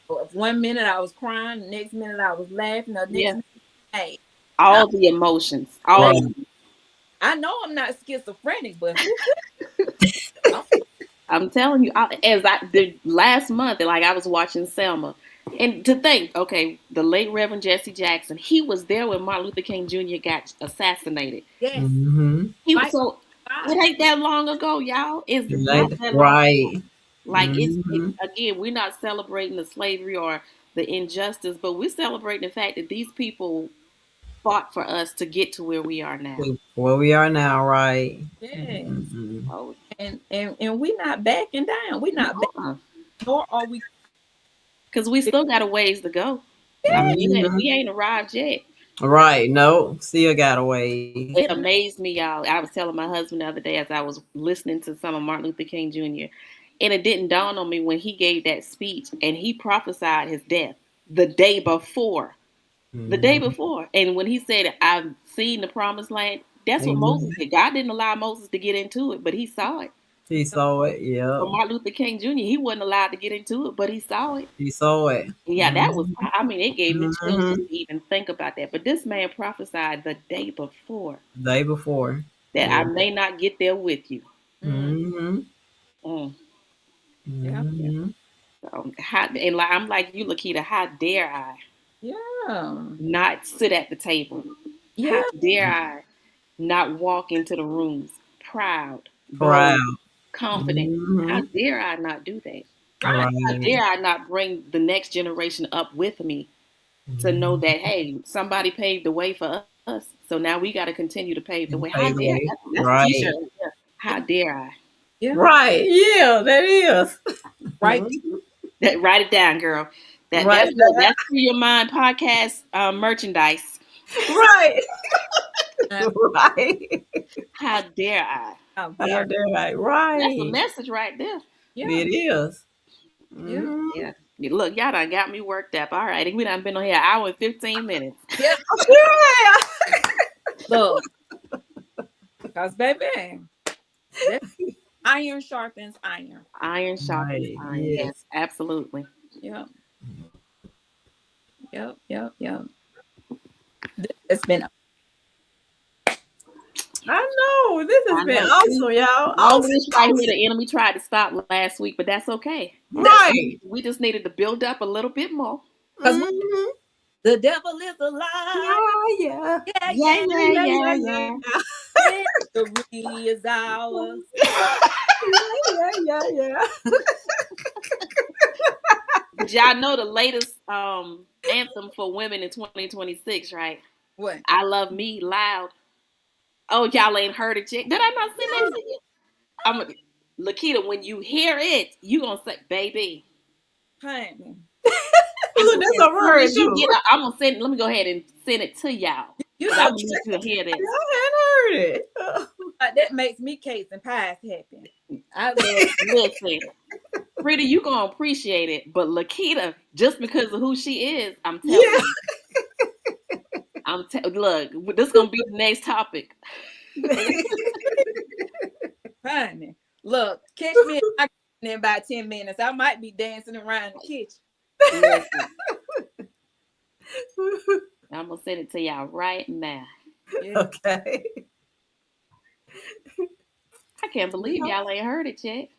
Speaker 2: If 1 minute I was crying, the next minute I was laughing, the next
Speaker 4: Yeah.
Speaker 2: minute, hey,
Speaker 4: All the emotions. All
Speaker 1: Right.
Speaker 4: of them.
Speaker 2: I know I'm not schizophrenic, but
Speaker 4: I'm telling you, the last month, like I was watching Selma, and to think, okay, the late Reverend Jesse Jackson, he was there when Martin Luther King Jr. got assassinated.
Speaker 2: yes,
Speaker 1: Mm-hmm.
Speaker 4: He was
Speaker 2: Right.
Speaker 4: so it ain't that long ago, y'all. It's not that long.
Speaker 1: Right.
Speaker 4: Like
Speaker 1: Mhm.
Speaker 4: again, we're not celebrating the slavery or the injustice, but we're celebrating the fact that these people fought for us to get to where we are now.
Speaker 1: Where we are now, right?
Speaker 2: yes.
Speaker 1: Mhm.
Speaker 4: Oh,
Speaker 2: And we're not backing down. We're not backing, nor are we.
Speaker 4: because we still got a ways to go. I mean, we ain't arrived yet.
Speaker 1: Right. No, still got a way.
Speaker 4: It amazed me, y'all. I was telling my husband the other day as I was listening to some of Martin Luther King Jr., and it didn't dawn on me when he gave that speech and he prophesied his death the day before. The day before. And when he said, I've seen the promised land, that's what Moses did. God didn't allow Moses to get into it, but he saw it.
Speaker 1: He saw it. Yeah.
Speaker 4: For Martin Luther King Jr., he wasn't allowed to get into it, but he saw it.
Speaker 1: He saw it.
Speaker 4: Yeah, that was, I mean, it gave me chills
Speaker 1: Mhm.
Speaker 4: to even think about that. But this man prophesied the day before
Speaker 1: Day before.
Speaker 4: that
Speaker 1: Yeah.
Speaker 4: I may not get there with you.
Speaker 1: Mm-hmm.
Speaker 4: Mm.
Speaker 2: Yeah.
Speaker 1: Mm-hmm.
Speaker 4: So, I'm like you, Lakita, how dare I
Speaker 2: Yeah.
Speaker 4: not sit at the table?
Speaker 2: Yeah.
Speaker 4: How dare I not walk into the rooms proud,
Speaker 1: Proud.
Speaker 4: bold, confident?
Speaker 1: Mhm.
Speaker 4: How dare I not do that?
Speaker 2: Right.
Speaker 4: How dare I not bring the next generation up with me to know that, hey, somebody paved the way for us, so now we got to continue to pave the way. How
Speaker 1: Pave the
Speaker 4: dare
Speaker 1: way.
Speaker 4: I? That's
Speaker 1: Right.
Speaker 4: a t-shirt. Yeah. How dare I?
Speaker 2: Yeah.
Speaker 1: Right. Yeah, that is.
Speaker 2: Right.
Speaker 4: Write it down, girl.
Speaker 1: Right.
Speaker 4: That's Free Your Mind podcast merchandise.
Speaker 1: Right.
Speaker 2: Uh,
Speaker 1: Right.
Speaker 4: How dare I?
Speaker 2: Out
Speaker 1: How
Speaker 2: there.
Speaker 1: dare I?
Speaker 4: That's a
Speaker 1: Right.
Speaker 4: message right there.
Speaker 2: Yeah.
Speaker 1: It is.
Speaker 2: Yeah.
Speaker 1: Mhm.
Speaker 4: Yeah. Look, y'all done got me worked up. All right, we done been on here an hour and 15 minutes.
Speaker 2: Yep.
Speaker 1: Yeah.
Speaker 2: Look, because baby, that iron sharpens iron.
Speaker 4: Iron sharpens
Speaker 1: Right,
Speaker 4: iron.
Speaker 1: yes.
Speaker 4: Yes, absolutely.
Speaker 2: Yep. Yep. It's been
Speaker 1: I know. This has
Speaker 4: I
Speaker 1: been
Speaker 4: know.
Speaker 1: awesome, y'all.
Speaker 4: All
Speaker 1: Awesome.
Speaker 4: this right here, the enemy tried to stop last week, but that's okay.
Speaker 1: Right.
Speaker 4: We just needed to build up a little bit more.
Speaker 1: Mhm.
Speaker 2: the devil is a lie.
Speaker 1: Yeah.
Speaker 2: Yeah. Victory is ours.
Speaker 1: Yeah.
Speaker 4: But y'all know the latest anthem for women in 2026, right?
Speaker 2: What?
Speaker 4: I Love Me Loud. Oh, y'all ain't heard it yet. Did I not send that to you? Lakita, when you hear it, you gonna say, baby.
Speaker 2: Honey.
Speaker 1: Look, that's a word too.
Speaker 4: I'm gonna send. Let me go ahead and send it to y'all.
Speaker 2: You
Speaker 4: I
Speaker 2: know,
Speaker 4: need you to hear this.
Speaker 1: I hadn't heard it.
Speaker 2: that makes me cakes and pies happy. I love
Speaker 4: Listen, Frida, you gonna appreciate it, but Lakita, just because of who she is, I'm telling you. Look, this is gonna be the next topic.
Speaker 2: honey. Look, catch me in about 10 minutes. I might be dancing around the kitchen.
Speaker 4: Listen, I'm gonna send it to y'all right now.
Speaker 2: Yeah.
Speaker 1: Okay.
Speaker 4: I can't believe y'all ain't heard it yet.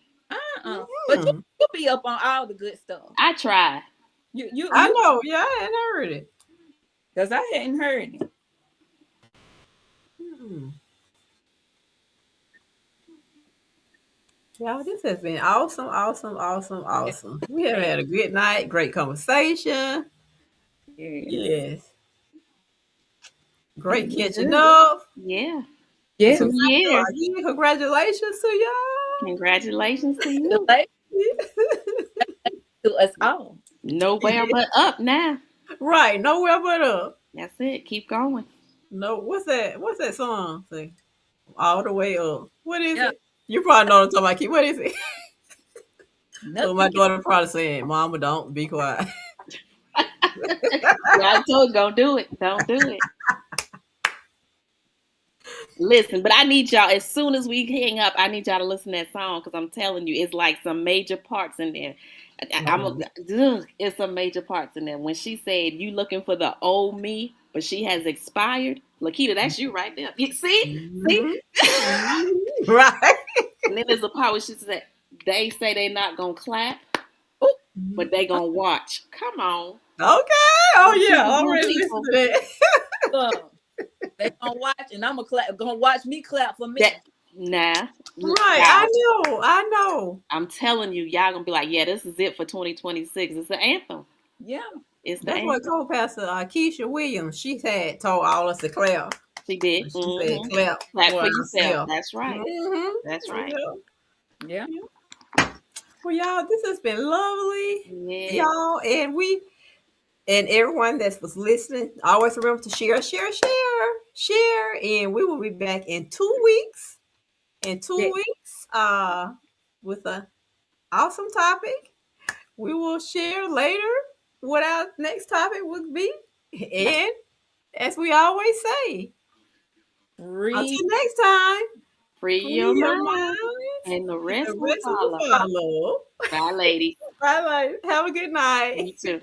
Speaker 2: But you be up on all the good stuff.
Speaker 4: I try.
Speaker 1: I know. Yeah, I hadn't heard it.
Speaker 2: Because I hadn't heard it.
Speaker 1: Y'all, this has been awesome. We have had a good night, great conversation. Yes. Great catching up.
Speaker 4: Yeah.
Speaker 2: Yeah.
Speaker 4: 2 years.
Speaker 1: Congratulations to y'all.
Speaker 4: Congratulations to you.
Speaker 2: To us all.
Speaker 4: Nowhere but up now.
Speaker 1: Right, nowhere but up.
Speaker 4: That's it. Keep going.
Speaker 1: No, what's that song? Say, all the way up. What is it? You probably know what I'm talking about. What is it? So my daughter probably saying, "Mama, don't be quiet."
Speaker 4: I told you, don't do it. Don't do it. Listen, but I need y'all, as soon as we hang up, I need y'all to listen to that song because I'm telling you, it's like some major parts in there. It's some major parts in there. When she said, you looking for the old me, but she has expired. Lakita, that's you right there. You see?
Speaker 1: Mm-hmm. Right.
Speaker 4: And then there's a part where she said, they say they're not going to clap, but they going to watch. Come on.
Speaker 1: Okay. Oh, yeah. Already listen to that.
Speaker 2: They gonna watch, and I'm gonna watch me clap for me.
Speaker 4: Nah.
Speaker 1: Right. I know.
Speaker 4: I'm telling you, y'all gonna be like, yeah, this is it for 2026. It's the anthem.
Speaker 2: Yeah.
Speaker 4: It's the
Speaker 1: That's
Speaker 4: anthem.
Speaker 1: what co-pastor Keisha Williams, she had told all us to clap.
Speaker 4: She did.
Speaker 1: She said clap
Speaker 4: for yourself. That's right.
Speaker 1: Mm-hmm.
Speaker 4: That's right.
Speaker 2: Yeah.
Speaker 1: Well, y'all, this has been lovely.
Speaker 4: Yeah.
Speaker 1: Y'all, and everyone that was listening, always remember to share. And we will be back in 2 weeks. With an awesome topic. We will share later what our next topic would be. And as we always say, until next time,
Speaker 4: free your mind. And the rest will follow. Bye, ladies.
Speaker 1: Bye, ladies. Have a good night.
Speaker 4: You too.